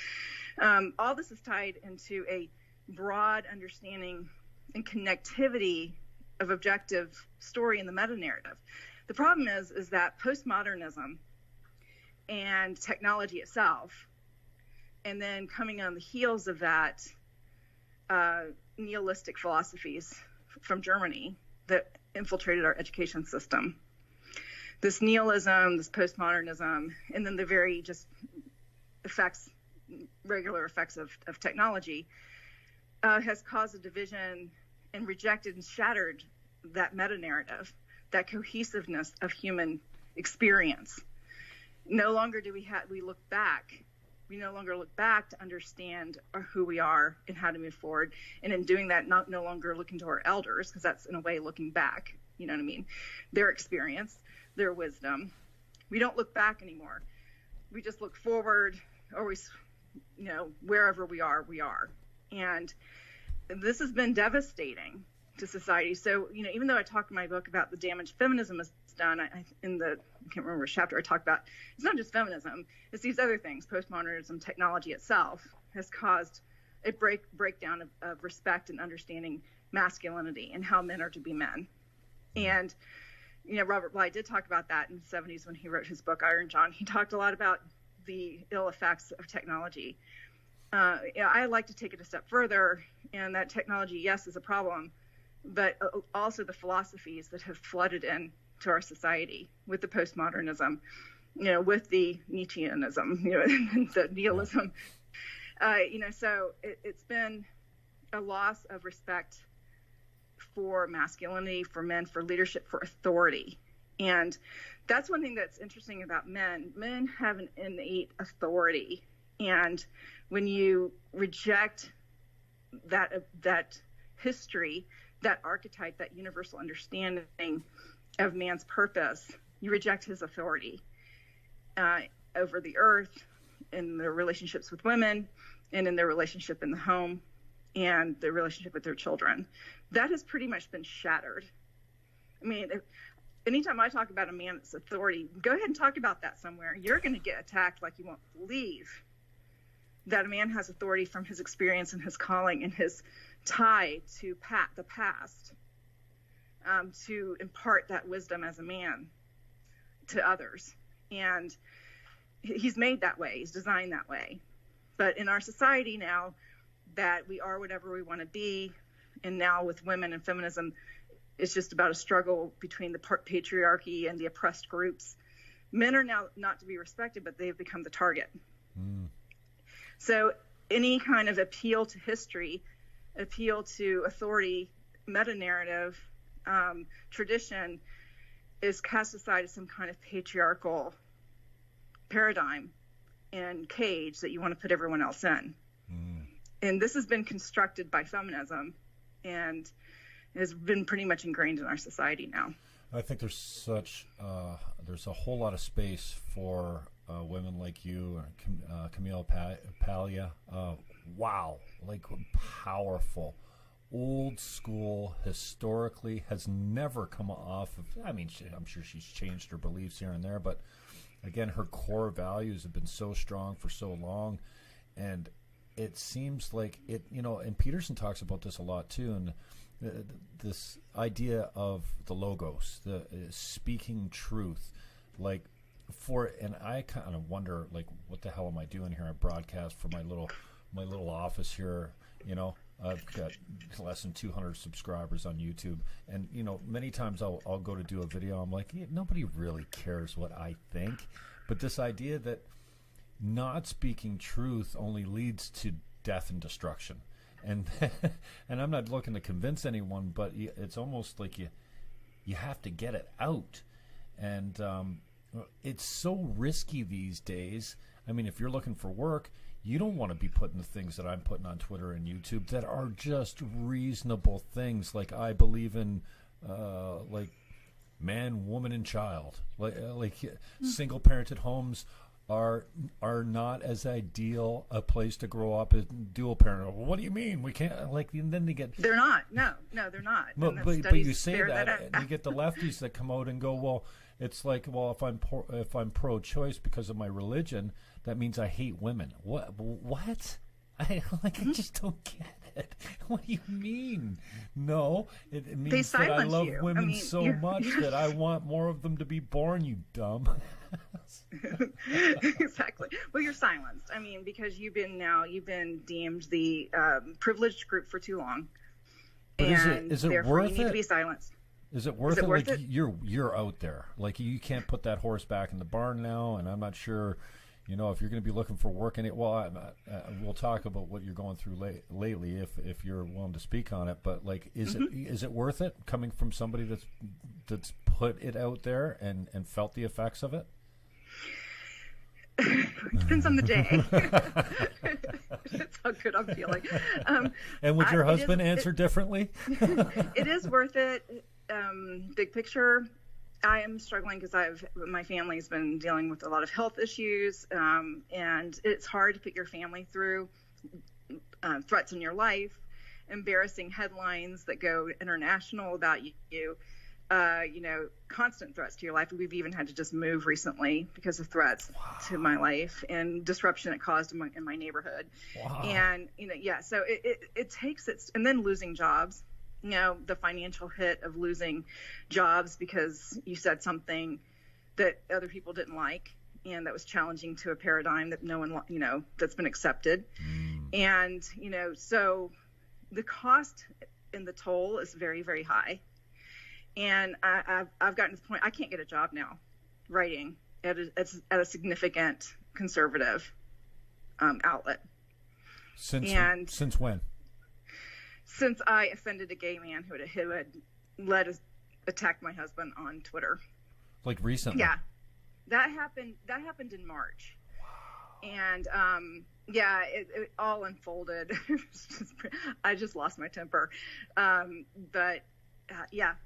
All this is tied into a broad understanding and connectivity of objective story in the meta-narrative. The problem is that postmodernism and technology itself, and then coming on the heels of that, nihilistic philosophies from Germany that infiltrated our education system, this nihilism, this postmodernism, and then the very just regular effects of technology has caused a division and rejected and shattered that meta-narrative, that cohesiveness of human experience. No longer do we look back. We no longer look back to understand who we are and how to move forward. And in doing that, no longer looking to our elders, because that's in a way looking back, you know what I mean? Their experience, their wisdom. We don't look back anymore. We just look forward, always, wherever we are. And this has been devastating to society. So, even though I talk in my book about the damage feminism has done, I can't remember which chapter I talked about, it's not just feminism, it's these other things. Postmodernism, technology itself has caused a breakdown of respect and understanding masculinity and how men are to be men. And, Robert Bly did talk about that in the 70s when he wrote his book, Iron John. He talked a lot about the ill effects of technology. I like to take it a step further, and that technology, yes, is a problem, but also the philosophies that have flooded into our society with the postmodernism, with the Nietzscheanism, the nihilism. So it's been a loss of respect for masculinity, for men, for leadership, for authority. And that's one thing that's interesting about men. Men have an innate authority. And when you reject that history, that archetype, that universal understanding of man's purpose, you reject his authority over the earth, in their relationships with women, and in their relationship in the home, and their relationship with their children. That has pretty much been shattered. I mean, anytime I talk about a man's authority, go ahead and talk about that somewhere. You're going to get attacked like you won't believe. That a man has authority from his experience and his calling and his tie to the past, to impart that wisdom as a man to others. And he's made that way. He's designed that way. But in our society now, that we are whatever we want to be, and now with women and feminism, it's just about a struggle between the patriarchy and the oppressed groups. Men are now not to be respected, but they've become the target. Mm. So any kind of appeal to history, appeal to authority, meta-narrative, tradition is cast aside as some kind of patriarchal paradigm and cage that you want to put everyone else in. Mm. And this has been constructed by feminism and has been pretty much ingrained in our society now. I think there's a whole lot of space for women like you, Camille Paglia. Wow, like powerful, old school, historically has never come off of. I mean, I'm sure she's changed her beliefs here and there, but again, her core values have been so strong for so long, and it seems like it. And Peterson talks about this a lot too, and this idea of the logos, the speaking truth, like. And I kind of wonder, like, what the hell am I doing here? I broadcast for my little office here. I've got less than 200 subscribers on YouTube, and many times I'll go to do a video. I'm like, nobody really cares what I think, but this idea that not speaking truth only leads to death and destruction, and and I'm not looking to convince anyone, but it's almost like you have to get it out, and it's so risky these days. I mean, if you're looking for work, you don't want to be putting the things that I'm putting on Twitter and YouTube that are just reasonable things. Like, I believe in, like, man, woman, and child. Like single-parented homes are not as ideal a place to grow up as dual parent. Well, what do you mean? We can't, and then they get... They're not. No, they're not. But you say that, and you get the lefties that come out and go, well, it's like, well, if I'm pro-choice because of my religion, that means I hate women. What? I just don't get it. What do you mean? No, it means that I love women so much that I want more of them to be born. You dumb. Exactly. Well, you're silenced. I mean, because you've been deemed the privileged group for too long, but is it therefore worth you need it? to be silenced. Is it worth it it? worth Like it? you're out there. Like you can't put that horse back in the barn now, and I'm not sure, if you're going to be looking for work in it. Well, we'll talk about what you're going through lately if you're willing to speak on it. But like, is it worth it coming from somebody that's put it out there and felt the effects of it? Depends on the day. That's how good I'm feeling. And would your husband answer differently? It is worth it. Big picture, I am struggling because my family's been dealing with a lot of health issues, and it's hard to put your family through threats in your life, embarrassing headlines that go international about you. Constant threats to your life. We've even had to just move recently because of threats to my life and disruption it caused in my neighborhood. Wow. And, so it takes it, and then losing jobs, the financial hit of losing jobs because you said something that other people didn't like and that was challenging to a paradigm that no one, that's been accepted. And, so the cost and the toll is very, very high. And I've gotten to the point I can't get a job now writing at a significant conservative outlet. Since when? Since I offended a gay man who had attacked my husband on Twitter. Like recently? Yeah, that happened in March. Wow. And it all unfolded. I just lost my temper, but.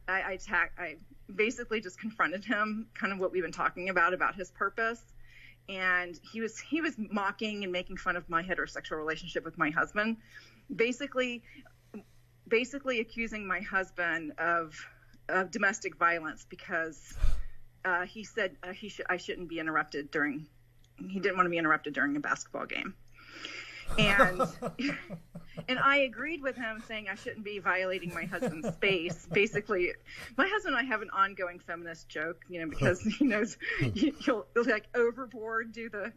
I basically just confronted him, kind of what we've been talking about his purpose. And he was mocking and making fun of my heterosexual relationship with my husband, basically accusing my husband of domestic violence because he said I shouldn't be interrupted he didn't want to be interrupted during a basketball game. And and I agreed with him, saying I shouldn't be violating my husband's space. Basically, my husband and I have an ongoing feminist joke, because he knows he'll like overboard, do the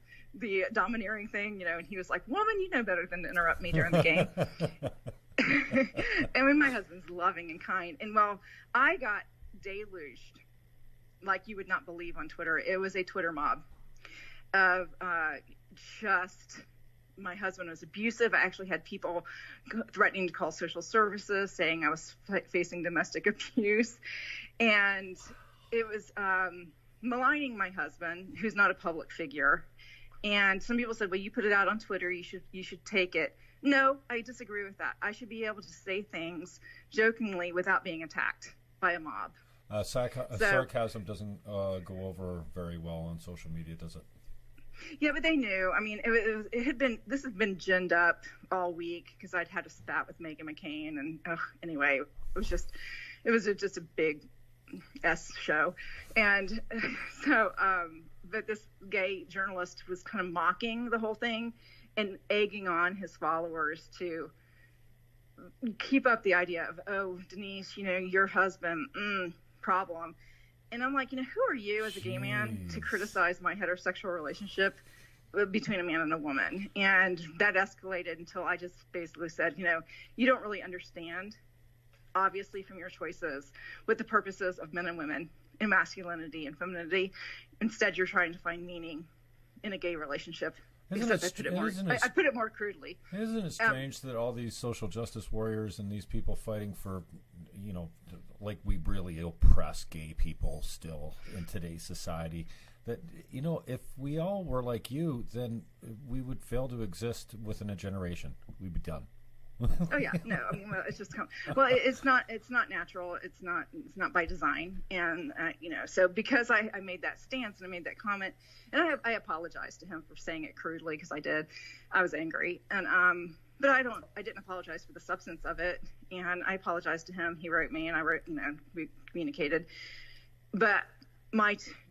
domineering thing, and he was like, "Woman, you know better than to interrupt me during the game." And my husband's loving and kind, and I got deluged like you would not believe on Twitter. It was a Twitter mob of just. My husband was abusive. I actually had people threatening to call social services, saying I was facing domestic abuse. And it was maligning my husband, who's not a public figure. And some people said, well, you put it out on Twitter. You should take it. No, I disagree with that. I should be able to say things jokingly without being attacked by a mob. Sarcasm doesn't go over very well on social media, does it? Yeah, but they knew. I mean, this has been ginned up all week because I'd had a spat with Meghan McCain, and anyway, it was just a big S show, and so but this gay journalist was kind of mocking the whole thing and egging on his followers to keep up the idea of, oh, Denise, your husband, problem. And I'm like, who are you as a gay man to criticize my heterosexual relationship between a man and a woman? And that escalated until I just basically said, you don't really understand, obviously, from your choices, what the purposes of men and women in masculinity and femininity. Instead, you're trying to find meaning in a gay relationship. I put it more crudely. Isn't it strange that all these social justice warriors and these people fighting for, like we really oppress gay people still in today's society, that, if we all were like you, then we would fail to exist within a generation. We'd be done. Oh yeah, no. I mean, it's just it's not natural. It's not by design. And so because I made that stance and I made that comment, and I apologized to him for saying it crudely because I did. I was angry, and but I didn't apologize for the substance of it. And I apologized to him. He wrote me, and I wrote. We communicated. But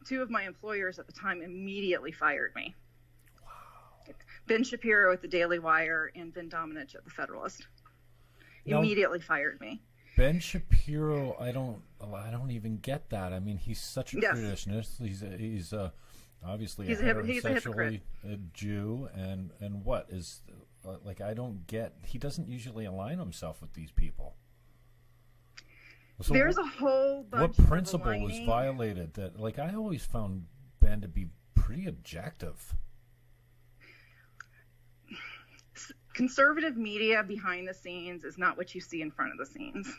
two of my employers at the time immediately fired me. Ben Shapiro at the Daily Wire and Ben Domenech at the Federalist immediately fired me. Ben Shapiro, I don't even get that. I mean, he's such a traditionalist. He's obviously he's a heterosexually a Jew, and what is I don't get. He doesn't usually align himself with these people. So there's a whole bunch what principle of was violated? That, like, I always found Ben to be pretty objective. Conservative media behind the scenes is not what you see in front of the scenes.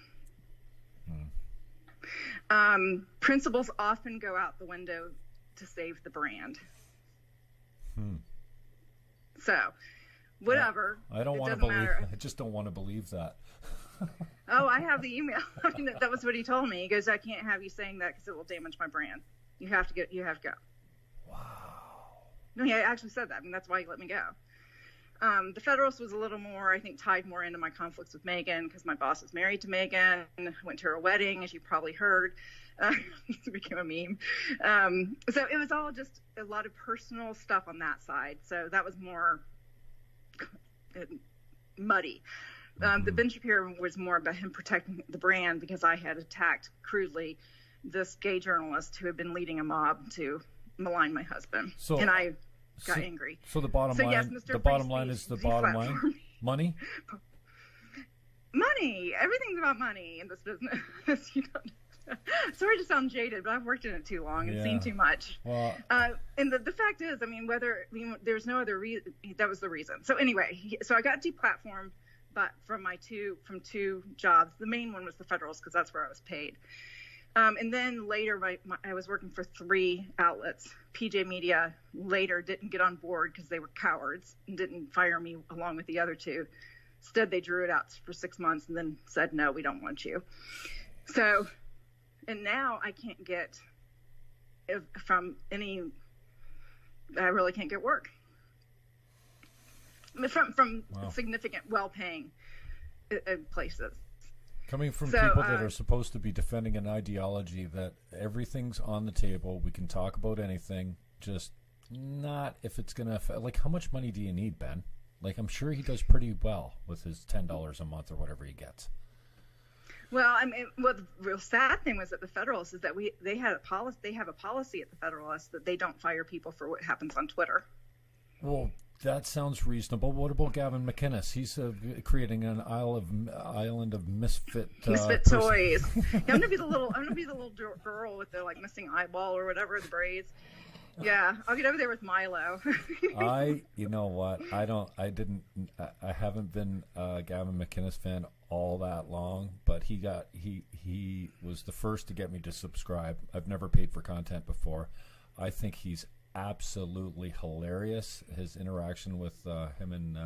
Principles often go out the window to save the brand. So, whatever. I don't want to believe. I just don't want to believe that. Oh, I have the email. I mean, that was what he told me. He goes, "I can't have you saying that because it will damage my brand. You have to go. Wow. No, he actually said that. I mean, that's why he let me go. The Federalist was a little more, I think, tied more into my conflicts with Meghan because my boss is married to Meghan. Went to her wedding, as you probably heard. It became a meme. So it was all just a lot of personal stuff on that side. So that was more muddy. The Ben Shapiro was more about him protecting the brand because I had attacked crudely this gay journalist who had been leading a mob to malign my husband. And I got angry. So the bottom line, yes, the bottom line is the bottom line. Money. Money. Everything's about money in this business. Sorry to sound jaded, but I've worked in it too long and seen too much. Well, and the fact is, I mean, there's no other reason. That was the reason. So anyway, so I got deplatformed, but from two jobs. The main one was the Federalist because that's where I was paid. And then later, I was working for 3 outlets. PJ Media later didn't get on board because they were cowards and didn't fire me along with the other 2. Instead, they drew it out for 6 months and then said, "No, we don't want you." So, and now I can't get from any. I really can't get work from significant, well-paying places. Coming from people that are supposed to be defending an ideology that everything's on the table, we can talk about anything, just not if it's going to affect. Like, how much money do you need, Ben? Like, I'm sure he does pretty well with his $10 a month or whatever he gets. Well, I mean, the real sad thing was at the Federalist is that they have a policy at the Federalist that they don't fire people for what happens on Twitter. Well, that sounds reasonable. What about Gavin McInnes? He's creating an island of misfit toys. I'm gonna be the little girl with the missing eyeball or whatever, the braids. Yeah, I'll get over there with Milo. You know what? I haven't been a Gavin McInnes fan all that long, but he was the first to get me to subscribe. I've never paid for content before. I think he's absolutely hilarious. His interaction with him and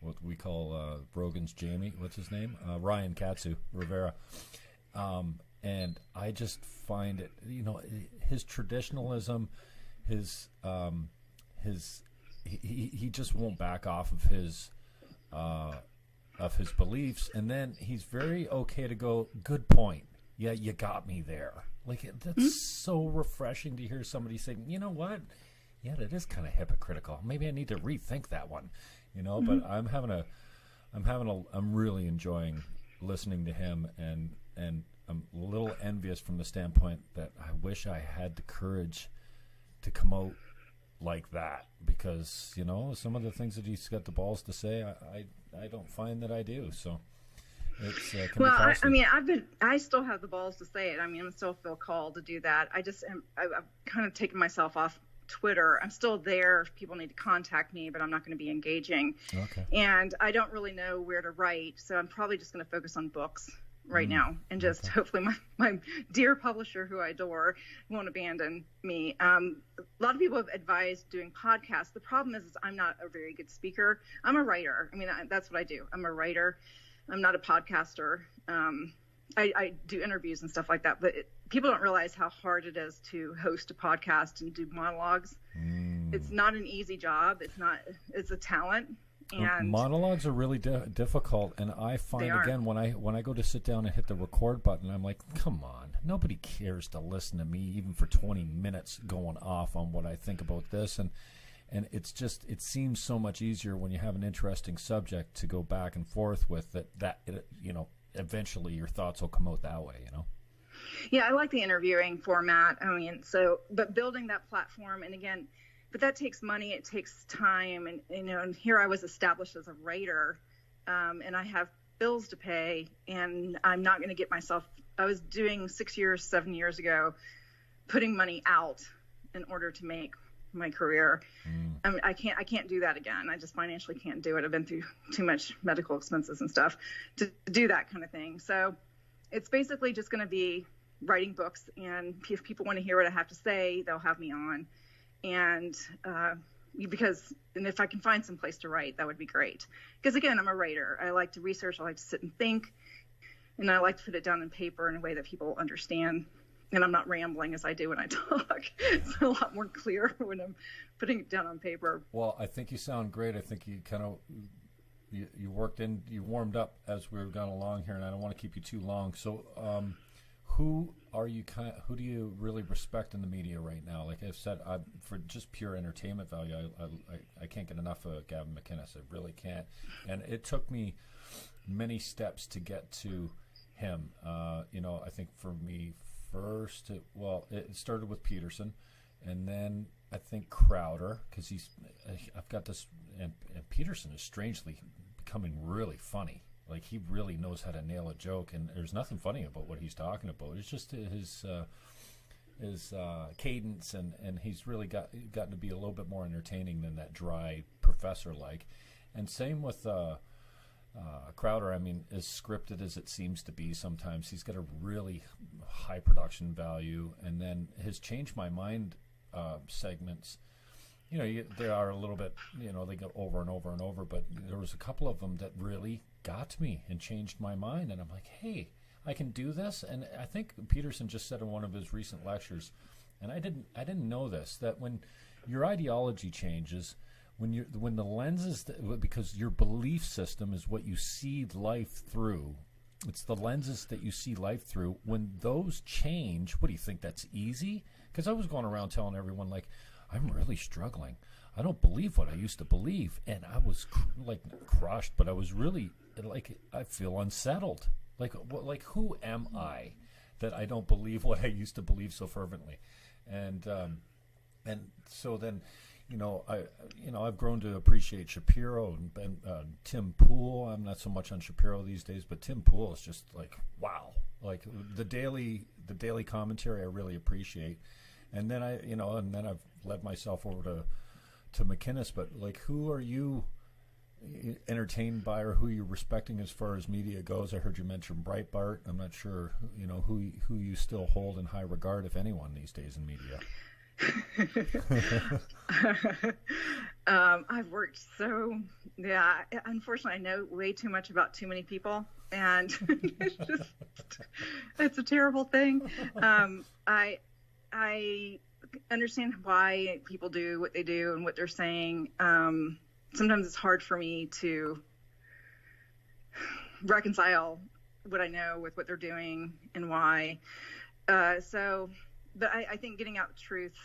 what we call Rogan's Jamie, what's his name? Ryan Katsu Rivera. And I just find it, his traditionalism, he just won't back off of his beliefs, and then he's very okay to go, good point. Yeah, you got me there. Like, that's so refreshing to hear somebody saying, you know what? Yeah, that is kind of hypocritical. Maybe I need to rethink that one. But I'm really enjoying listening to him, and I'm a little envious from the standpoint that I wish I had the courage to come out like that, because some of the things that he's got the balls to say, I don't find that I do. So it's can be costly. I still have the balls to say it. I mean, I still feel called to do that. I've kind of taken myself off Twitter. I'm still there if people need to contact me, but I'm not going to be engaging. Okay. And I don't really know where to write, so I'm probably just going to focus on books right now, and just hopefully my dear publisher, who I adore, won't abandon me. A lot of people have advised doing podcasts. The problem is I'm not a very good speaker. I'm a writer. I mean, that's what I do. I'm a writer. I'm not a podcaster. I do interviews and stuff like that, but people don't realize how hard it is to host a podcast and do monologues. It's not an easy job. It's a talent. And monologues are really difficult, and I find again when I go to sit down and hit the record button, I'm like, come on, nobody cares to listen to me even for 20 minutes going off on what I think about this, and it seems so much easier when you have an interesting subject to go back and forth with that eventually your thoughts will come out that way. Yeah, I like the interviewing format. I mean, but building that platform, and again. But that takes money, it takes time, and and here I was established as a writer, and I have bills to pay, and I'm not going to get myself I was doing 7 years ago, putting money out in order to make my career. I mean, I can't do that again. I just financially can't do it. I've been through too much medical expenses and stuff to do that kind of thing. So it's basically just going to be writing books, and if people want to hear what I have to say, they'll have me on. And and if I can find some place to write, that would be great. Because again, I'm a writer. I like to research. I like to sit and think, and I like to put it down on paper in a way that people understand. And I'm not rambling as I do when I talk. It's a lot more clear when I'm putting it down on paper. Well, I think you sound great. I think you kind of you warmed up as we were going along here, and I don't want to keep you too long. So, who do you really respect in the media right now? Like I've said, for just pure entertainment value, I can't get enough of Gavin McInnes. I really can't. And it took me many steps to get to him. I think for me, first, it started with Peterson, and then I think Crowder, because I've got this, and Peterson is strangely becoming really funny. Like he really knows how to nail a joke, and there's nothing funny about what he's talking about. It's just his cadence, and he's really gotten to be a little bit more entertaining than that dry professor like. And same with Crowder. I mean, as scripted as it seems to be sometimes, he's got a really high production value. And then his Change My Mind segments, they are a little bit, they go over and over and over. But there was a couple of them that really got to me and changed my mind. And I'm like, hey, I can do this. And I think Peterson just said in one of his recent lectures, and I didn't know this, that when your ideology changes, when the lenses, because your belief system is what you see life through. It's the lenses that you see life through. When those change, what do you think? That's easy? Because I was going around telling everyone, like, I'm really struggling. I don't believe what I used to believe, and I was crushed. But I was really I feel unsettled. Like who am I that I don't believe what I used to believe so fervently? And so then. I've grown to appreciate Shapiro and Tim Pool. I'm not so much on Shapiro these days, but Tim Pool is just like, wow. Like the daily commentary I really appreciate. And then I've led myself over to McInnes. But like, who are you entertained by, or who you're respecting as far as media goes? I heard you mention Breitbart. I'm not sure, who you still hold in high regard, if anyone, these days in media. I've worked unfortunately I know way too much about too many people, and it's a terrible thing. I understand why people do what they do and what they're saying. Sometimes it's hard for me to reconcile what I know with what they're doing and why. But I think getting out the truth,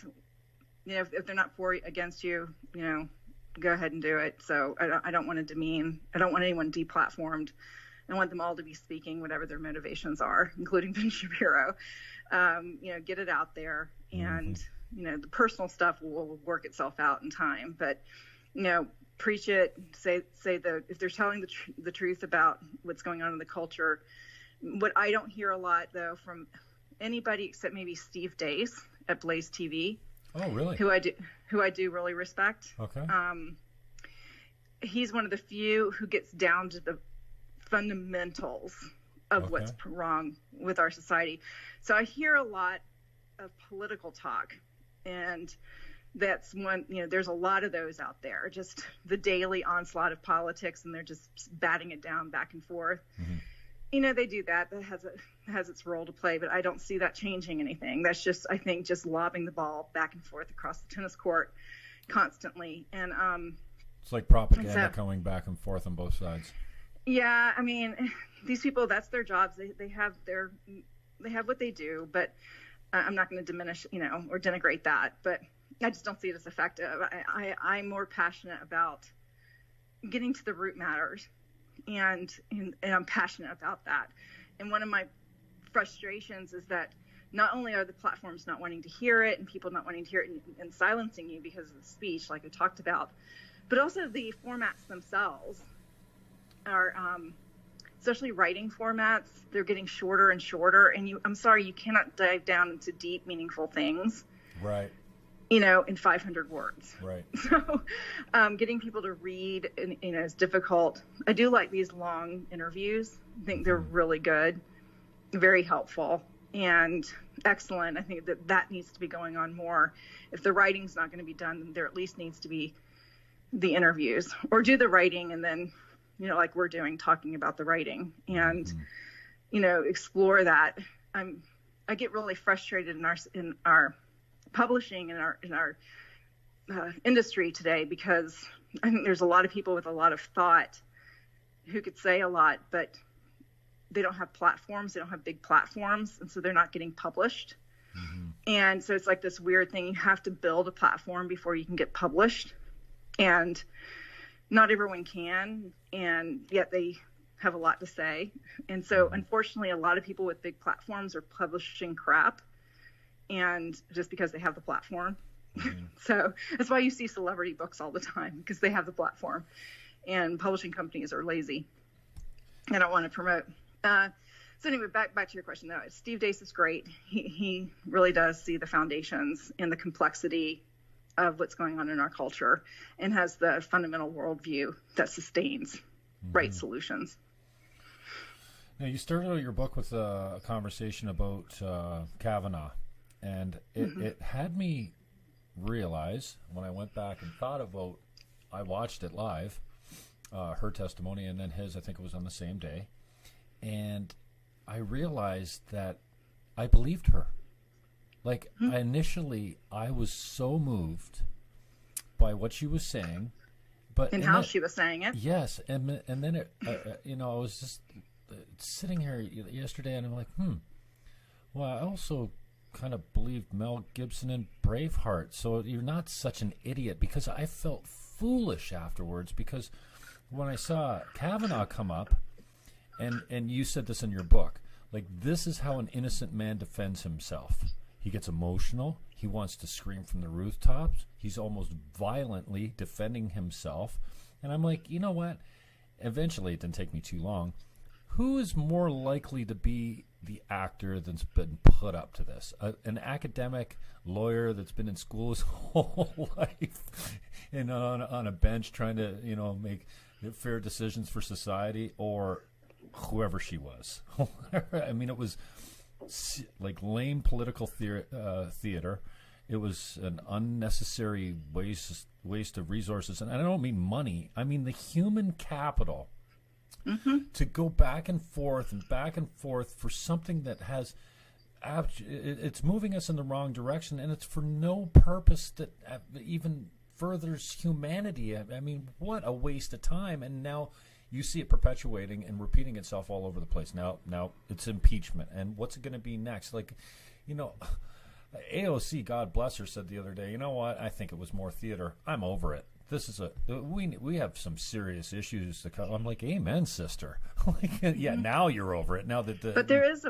if they're not for against you, go ahead and do it. So I don't want to demean. I don't want anyone deplatformed. I want them all to be speaking whatever their motivations are, including Ben Shapiro. Get it out there, and the personal stuff will work itself out in time. But preach it. Say if they're telling the truth about what's going on in the culture. What I don't hear a lot though from anybody except maybe Steve Dace at Blaze TV. Oh, really? Who I do really respect. Okay. He's one of the few who gets down to the fundamentals of what's wrong with our society. So I hear a lot of political talk, and that's one, there's a lot of those out there, just the daily onslaught of politics, and they're just batting it down back and forth. Mm-hmm. They do that. That has its role to play, but I don't see that changing anything. That's just, I think, just lobbing the ball back and forth across the tennis court constantly. And it's like propaganda going back and forth on both sides. Yeah, I mean, these people, that's their jobs. They have what they do, but I'm not going to diminish, or denigrate that. But I just don't see it as effective. I'm more passionate about getting to the root matters. And I'm passionate about that. And one of my frustrations is that not only are the platforms not wanting to hear it and people not wanting to hear it and silencing you because of the speech, like I talked about, but also the formats themselves are especially writing formats, they're getting shorter and shorter. And I'm sorry, you cannot dive down into deep, meaningful things. Right. In 500 words. Right. So getting people to read, is difficult. I do like these long interviews. I think they're really good, very helpful, and excellent. I think that needs to be going on more. If the writing's not going to be done, then there at least needs to be the interviews, or do the writing and then, like we're doing, talking about the writing and, explore that. I get really frustrated in our publishing in our industry today, because I think there's a lot of people with a lot of thought who could say a lot, but they don't have platforms. They don't have big platforms, and so they're not getting published. And so it's like this weird thing. You have to build a platform before you can get published, and not everyone can, and yet they have a lot to say. And so unfortunately, a lot of people with big platforms are publishing crap, and just because they have the platform. So that's why you see celebrity books all the time, because they have the platform, and publishing companies are lazy. I don't want to promote. So anyway, back to your question though. Steve Deace is great. He really does see the foundations and the complexity of what's going on in our culture, and has the fundamental worldview that sustains right solutions. Now, you started out your book with a conversation about Kavanaugh, and it had me realize, when I went back and thought about, I watched it live, her testimony, and then his, I think it was on the same day, and I realized that I believed her. Like, initially, I was so moved by what she was saying, and how she was saying it. Yes, and then it, I was just sitting here yesterday, and I'm like, well, I also kind of believed Mel Gibson in Braveheart, so you're not such an idiot, because I felt foolish afterwards, because when I saw Kavanaugh come up, and you said this in your book, like, this is how an innocent man defends himself. He gets emotional. He wants to scream from the rooftops. He's almost violently defending himself. And I'm like, you know what? Eventually, it didn't take me too long. Who is more likely to be the actor that's been put up to this? An academic lawyer that's been in school his whole life and on a bench trying to, make fair decisions for society, or whoever she was. I mean, it was like lame political theater. It was an unnecessary waste of resources, and I don't mean money. I mean the human capital to go back and forth for something that has it's moving us in the wrong direction, and it's for no purpose that even furthers humanity. I mean, what a waste of time! And now you see it perpetuating and repeating itself all over the place. Now it's impeachment, and what's it going to be next? Like, AOC, God bless her, said the other day, you know what? I think it was more theater. I'm over it. This is we have some serious issues to come. I'm like, amen, sister. Now you're over it. Now that but there is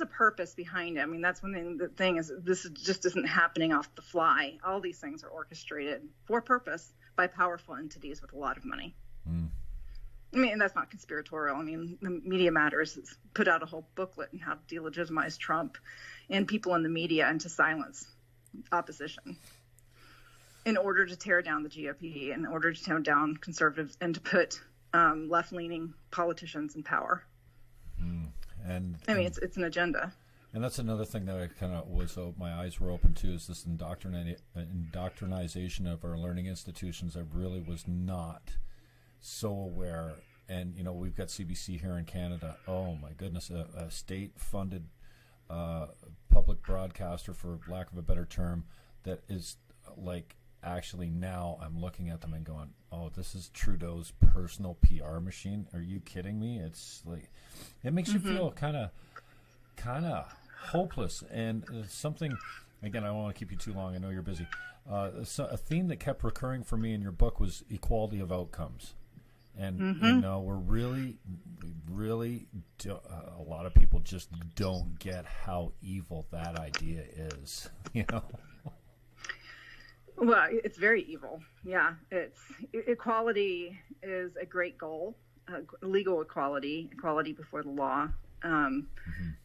a purpose behind it. I mean, that's one thing. The thing is, this just isn't happening off the fly. All these things are orchestrated for purpose by powerful entities with a lot of money. I mean, and that's not conspiratorial. I mean, the Media Matters has put out a whole booklet on how to delegitimize Trump and people in the media, and to silence opposition in order to tear down the GOP, in order to tear down conservatives, and to put left-leaning politicians in power. And I mean, it's an agenda. And that's another thing that I kind of my eyes were open to, is this indoctrinization of our learning institutions. I really was not so aware. And we've got CBC here in Canada. Oh my goodness, a state-funded public broadcaster, for lack of a better term, that is like, actually now I'm looking at them and going, oh, this is Trudeau's personal PR machine. Are you kidding me? It's like, it makes you feel kind of hopeless. And something, again, I don't want to keep you too long. I know you're busy. So a theme that kept recurring for me in your book was equality of outcomes. And we're really a lot of people just don't get how evil that idea is. Well, it's very evil. Yeah, equality is a great goal, legal equality before the law,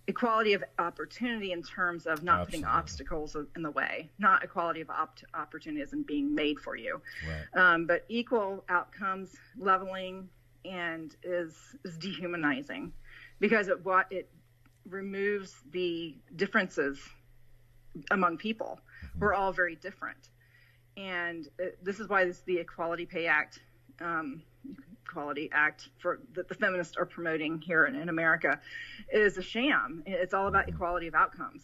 equality of opportunity in terms of not putting obstacles in the way, not equality of opportunity as in being made for you, right. But equal outcomes, leveling, and is dehumanizing because it removes the differences among people. We're all very different. And this is why the Equality Pay Act, Equality Act that the feminists are promoting here in America is a sham. It's all about equality of outcomes.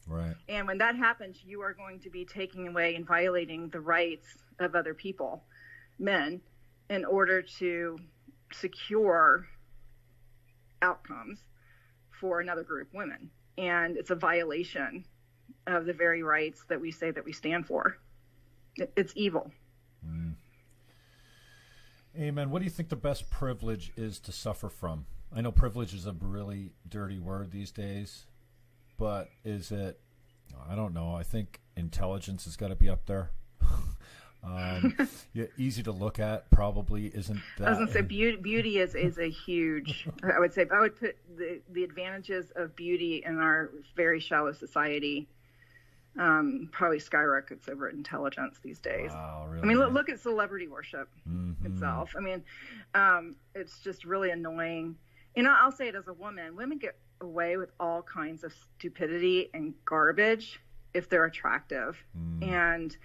Right. And when that happens, you are going to be taking away and violating the rights of other people, men, in order to secure outcomes for another group, women. And it's a violation of the very rights that we say that we stand for. It's evil. Amen. What do you think the best privilege is to suffer from? I know privilege is a really dirty word these days, but is it, I don't know. I think intelligence has got to be up there. Yeah, easy to look at probably isn't that. I was going to say beauty is a huge, I would put the advantages of beauty in our very shallow society probably skyrockets over intelligence these days. Wow, really? I mean, look at celebrity worship itself. I mean, it's just really annoying. You know, I'll say it as a woman. Women get away with all kinds of stupidity and garbage if they're attractive and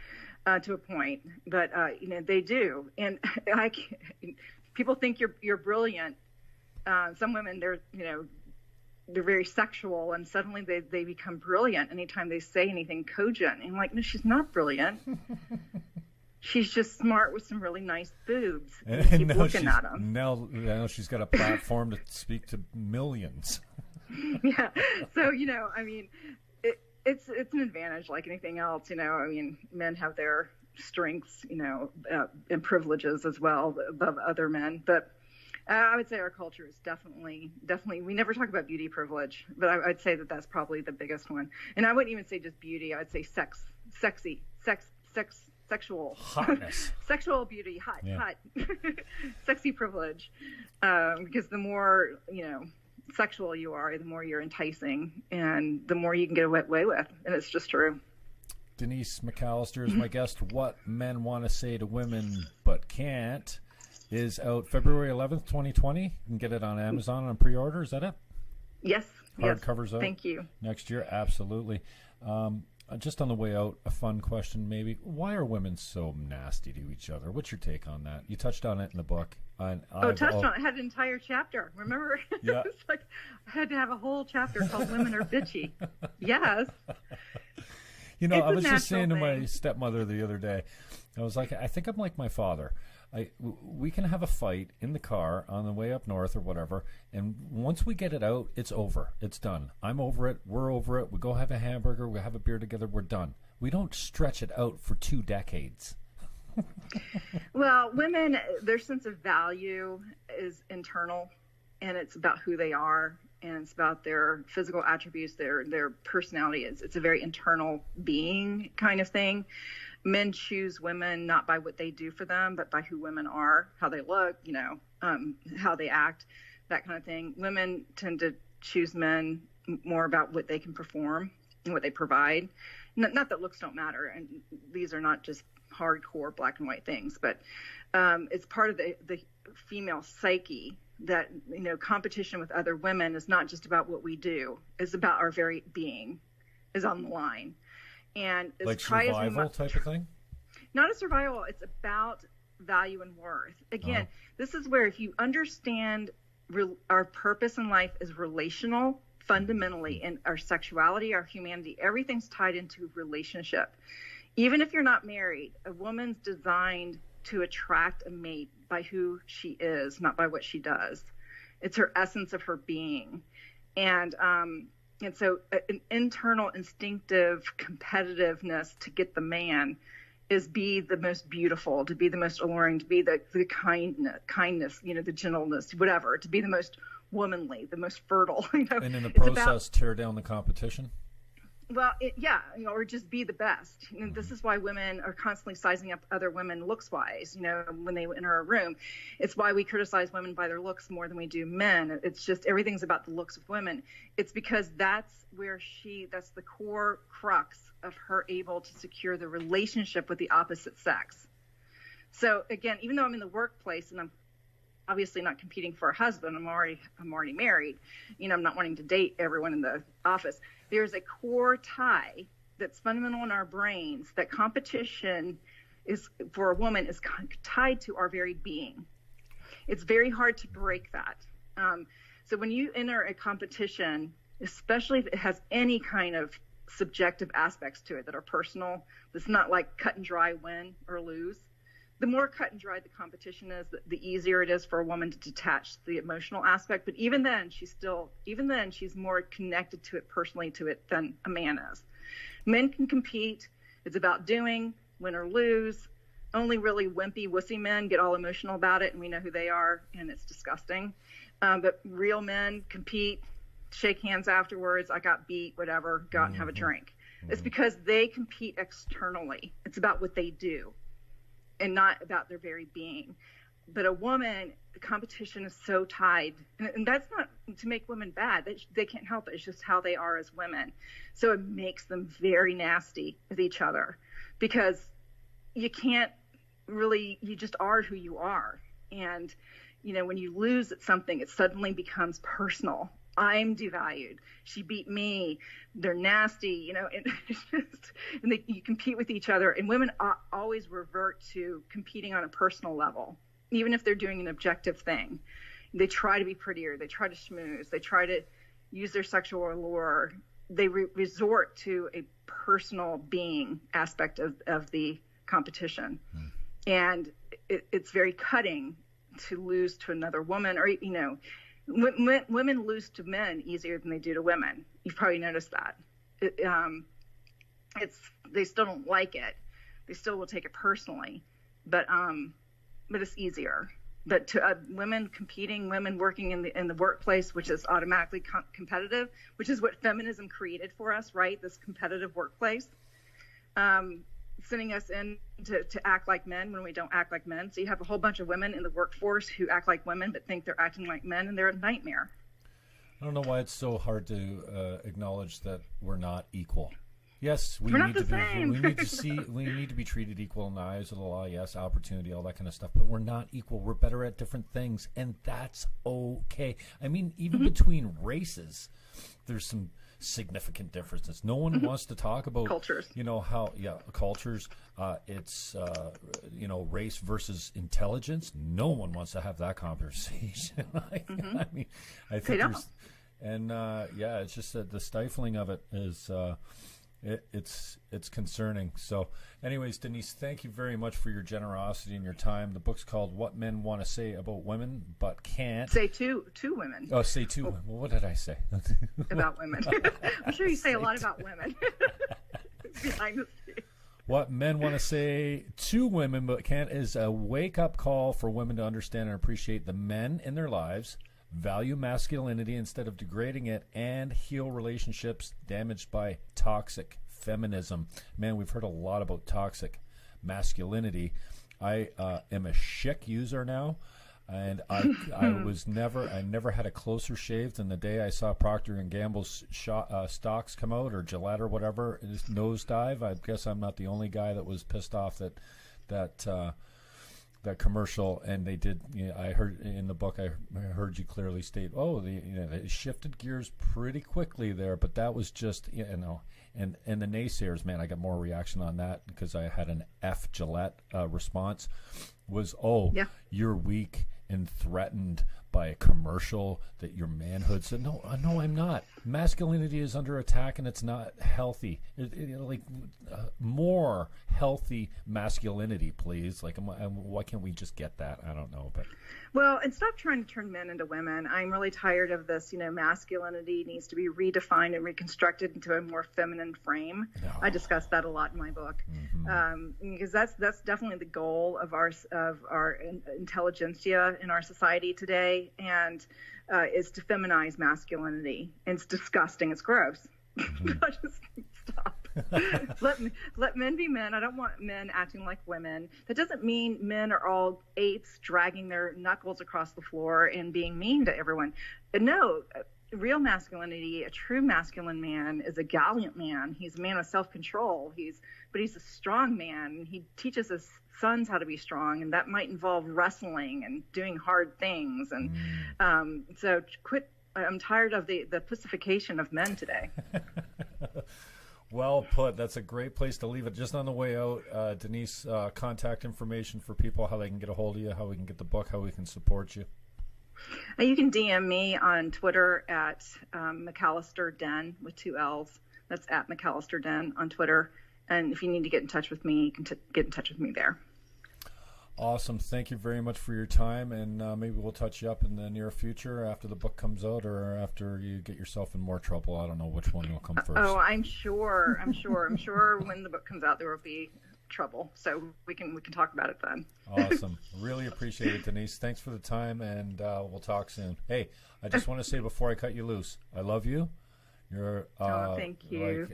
to a point. But, you know, they do. And people think you're brilliant. Some women, they're very sexual, and suddenly they become brilliant anytime they say anything cogent. And I'm like, no, she's not brilliant. She's just smart with some really nice boobs. And keep looking at them. Now she's got a platform to speak to millions. Yeah. So, you know, I mean, it's an advantage like anything else. You know, I mean, men have their strengths, you know, and privileges as well above other men. But I would say our culture is definitely, we never talk about beauty privilege, but I'd say that that's probably the biggest one. And I wouldn't even say just beauty. I would say sexual hotness, sexual beauty, hot, sexy privilege. Because the more, you know, sexual you are, the more you're enticing and the more you can get away with. And it's just true. Denise McAllister is my guest. What Men Want to Say to Women But Can't is out February 11th, 2020. You can get it on Amazon on pre-order. Is that it? Yes. Hardcover's out. Thank you. Next year, absolutely. Just on the way out, a fun question maybe. Why are women so nasty to each other? What's your take on that? You touched on it in the book. On it. I had an entire chapter. Remember? Yeah. It's like I had to have a whole chapter called Women Are Bitchy. Yes. You know, I was just saying to my stepmother the other day, I was like, I think I'm like my father. We can have a fight in the car on the way up north or whatever, and once we get it out, it's over. It's done. I'm over it. We're over it. We go have a hamburger. We have a beer together. We're done. We don't stretch it out for 2 decades. Well, women, their sense of value is internal, and it's about who they are, and it's about their physical attributes, their personality. It's a very internal being kind of thing. Men choose women not by what they do for them, but by who women are, how they look, you know, how they act, that kind of thing. Women tend to choose men more about what they can perform and what they provide. Not that looks don't matter, and these are not just hardcore black and white things, but it's part of the female psyche that, you know, competition with other women is not just about what we do. It's about our very being is on the line. And like survival type of thing? Not a survival. It's about value and worth. Again, This is where if you understand our purpose in life is relational, fundamentally, and our sexuality, our humanity, everything's tied into relationship. Even if you're not married, a woman's designed to attract a mate by who she is, not by what she does. It's her essence of her being. And so an internal instinctive competitiveness to get the man is be the most beautiful, to be the most alluring, to be the kindness, you know, the gentleness, whatever, to be the most womanly, the most fertile. You know? And in the process, tear down the competition? Well, or just be the best. This is why women are constantly sizing up other women looks-wise. When they enter a room, it's why we criticize women by their looks more than we do men. It's just everything's about the looks of women. It's because that's the core crux of her able to secure the relationship with the opposite sex. So again, even though I'm in the workplace and I'm obviously not competing for a husband, I'm already married. I'm not wanting to date everyone in the office. There's a core tie that's fundamental in our brains that competition is for a woman is tied to our very being. It's very hard to break that. So when you enter a competition, especially if it has any kind of subjective aspects to it that are personal, it's not like cut and dry win or lose. The more cut and dry the competition is, the easier it is for a woman to detach the emotional aspect. But even then, she's more connected to it personally than a man is. Men can compete. It's about doing, win or lose. Only really wimpy, wussy men get all emotional about it, and we know who they are, and it's disgusting. But real men compete, shake hands afterwards. I got beat, whatever, go out and have a drink. It's because they compete externally. It's about what they do, and not about their very being. But a woman, the competition is so tied, and that's not to make women bad. They can't help it. It's just how they are as women. So it makes them very nasty with each other, because you can't really, you just are who you are. And, when you lose at something, it suddenly becomes personal. I'm devalued. She beat me. They're nasty, and you compete with each other. And women always revert to competing on a personal level, even if they're doing an objective thing. They try to be prettier. They try to schmooze. They try to use their sexual allure. They resort to a personal being aspect of the competition. And it's very cutting to lose to another woman, or, women lose to men easier than they do to women. You've probably noticed that. They still don't like it. They still will take it personally, but it's easier. But to women competing, women working in the workplace, which is automatically competitive, which is what feminism created for us, right? This competitive workplace, sending us in to act like men when we don't act like men. So you have a whole bunch of women in the workforce who act like women but think they're acting like men, and they're a nightmare. I don't know why it's so hard to acknowledge that we're not equal. Yes, we we're need not to the be. same. We need to be treated equal in the eyes of the law. Yes, opportunity, all that kind of stuff. But we're not equal. We're better at different things, and that's okay. I mean, even between races, there's some significant differences. No one wants to talk about cultures. Cultures. It's race versus intelligence. No one wants to have that conversation. I mean, I think there's, and it's just that the stifling of it is. It's concerning. So, anyways, Denise, thank you very much for your generosity and your time. The book's called "What Men Want to Say About Women But Can't." Say to women. Oh, say to women. Well, what did I say? About women. I'm sure you say a lot about women. Behind the scenes. What Men Want to Say to Women But Can't is a wake-up call for women to understand and appreciate the men in their lives, value masculinity instead of degrading it, and heal relationships damaged by toxic feminism. Man, we've heard a lot about toxic masculinity. I am a Schick user now, and I never had a closer shave than the day I saw Procter & Gamble's stocks come out, or Gillette or whatever, nosedive. I guess I'm not the only guy that was pissed off that commercial, and they did. I heard in the book, I heard you clearly state, they shifted gears pretty quickly there, but that was just, and the naysayers, man, I got more reaction on that because I had an F Gillette response, was, you're weak and threatened by a commercial that your manhood said, no, I'm not. Masculinity is under attack, and it's not healthy. More healthy masculinity, please. Why can't we just get that? I don't know, but. Well, and stop trying to turn men into women. I'm really tired of this. Masculinity needs to be redefined and reconstructed into a more feminine frame. No. I discuss that a lot in my book, because that's definitely the goal of our intelligentsia in our society today, and is to feminize masculinity. And it's disgusting. It's gross. let men be men. I don't want men acting like women. That doesn't mean men are all apes dragging their knuckles across the floor and being mean to everyone. No, real masculinity, a true masculine man is a gallant man. He's a man with self-control. But he's a strong man. He teaches his sons how to be strong, and that might involve wrestling and doing hard things. And so quit. I'm tired of the pussification of men today. Well put. That's a great place to leave it. Just on the way out, Denise, contact information for people, how they can get a hold of you, how we can get the book, how we can support you. You can DM me on Twitter at McAllister Den with 2 L's. That's at McAllister Den on Twitter. And if you need to get in touch with me, you can get in touch with me there. Awesome. Thank you very much for your time, and maybe we'll touch you up in the near future after the book comes out or after you get yourself in more trouble. I don't know which one will come first. Oh, I'm sure when the book comes out there will be trouble, so we can talk about it then. Awesome. Really appreciate it, Denise. Thanks for the time, and we'll talk soon. Hey, I just want to say before I cut you loose, I love you. You're thank you.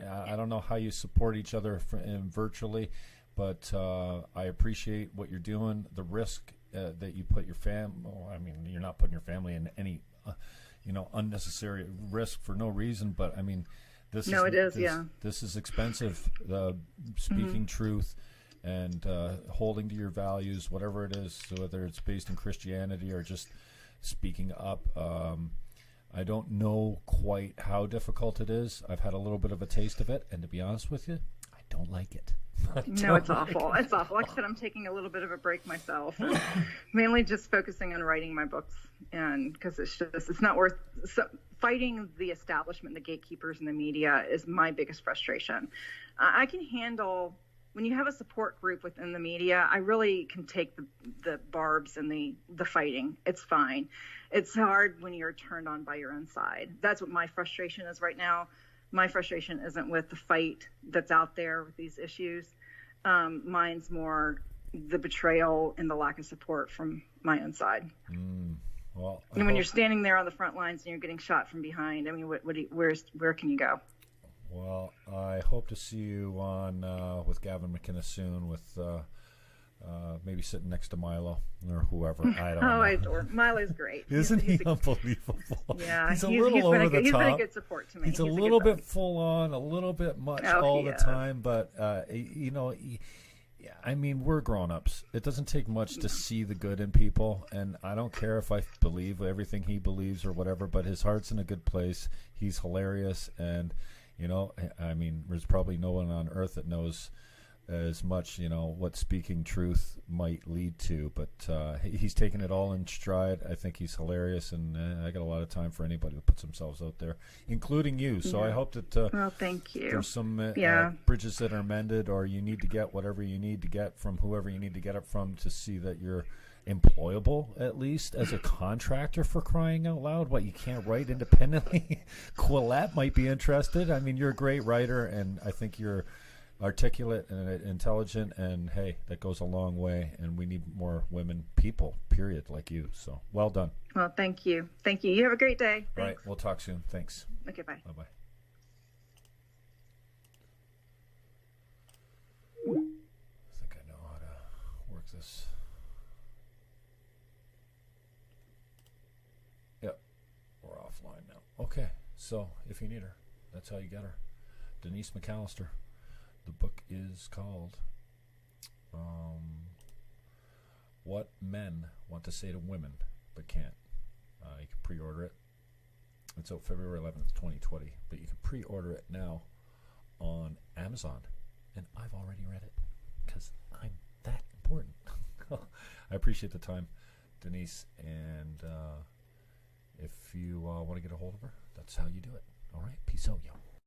I don't know how you support each other virtually, but I appreciate what you're doing. The risk that you put your you're not putting your family in any unnecessary risk for no reason, but I mean this is expensive. Speaking truth and holding to your values, whatever it is, so whether it's based in Christianity or just speaking up. I don't know quite how difficult it is. I've had a little bit of a taste of it, and to be honest with you, I don't like it. No, it's awful. It's awful. Like I said, I'm taking a little bit of a break myself, mainly just focusing on writing my books, and because it's not worth fighting the establishment, the gatekeepers, and the media is my biggest frustration. I can handle when you have a support group within the media. I really can take the barbs and the fighting. It's fine. It's hard when you're turned on by your own side. That's what my frustration is right now. My frustration isn't with the fight that's out there with these issues. Mine's more the betrayal and the lack of support from my own side. Well, and when you're standing there on the front lines and you're getting shot from behind, I mean, where can you go? Well, I hope to see you on with Gavin McInnes soon with maybe sitting next to Milo or whoever. I don't know. I adore Milo's great. Isn't he unbelievable? Yeah, he's a little over the top. He's been a good support to me. He's a little bit full on, a little bit much all the time, but I mean, we're grown-ups. It doesn't take much to see the good in people, and I don't care if I believe everything he believes or whatever, but his heart's in a good place. He's hilarious, and I mean, there's probably no one on earth that knows as much, what speaking truth might lead to, but he's taken it all in stride. I think he's hilarious, and I got a lot of time for anybody that puts themselves out there, including you. So I hope that well, thank you. There's some bridges that are mended, or you need to get whatever you need to get from whoever you need to get it from to see that you're employable, at least as a contractor, for crying out loud. What, you can't write independently? Quillette might be interested. I mean, you're a great writer, and I think you're articulate and intelligent, and hey, that goes a long way, and we need more women people, period, like you. So well done. Well, thank you. You have a great day. Thanks. All right, we'll talk soon. Thanks. Okay, bye. Bye-bye. I think I know how to work this. Yep, we're offline now. Okay, so if you need her, that's how you get her. Denise McAllister. The book is called What Men Want to Say to Women But Can't. You can pre-order it. It's out February 11th, 2020. But you can pre-order it now on Amazon. And I've already read it because I'm that important. I appreciate the time, Denise. And if you want to get a hold of her, that's how you do it. All right? Peace out, y'all.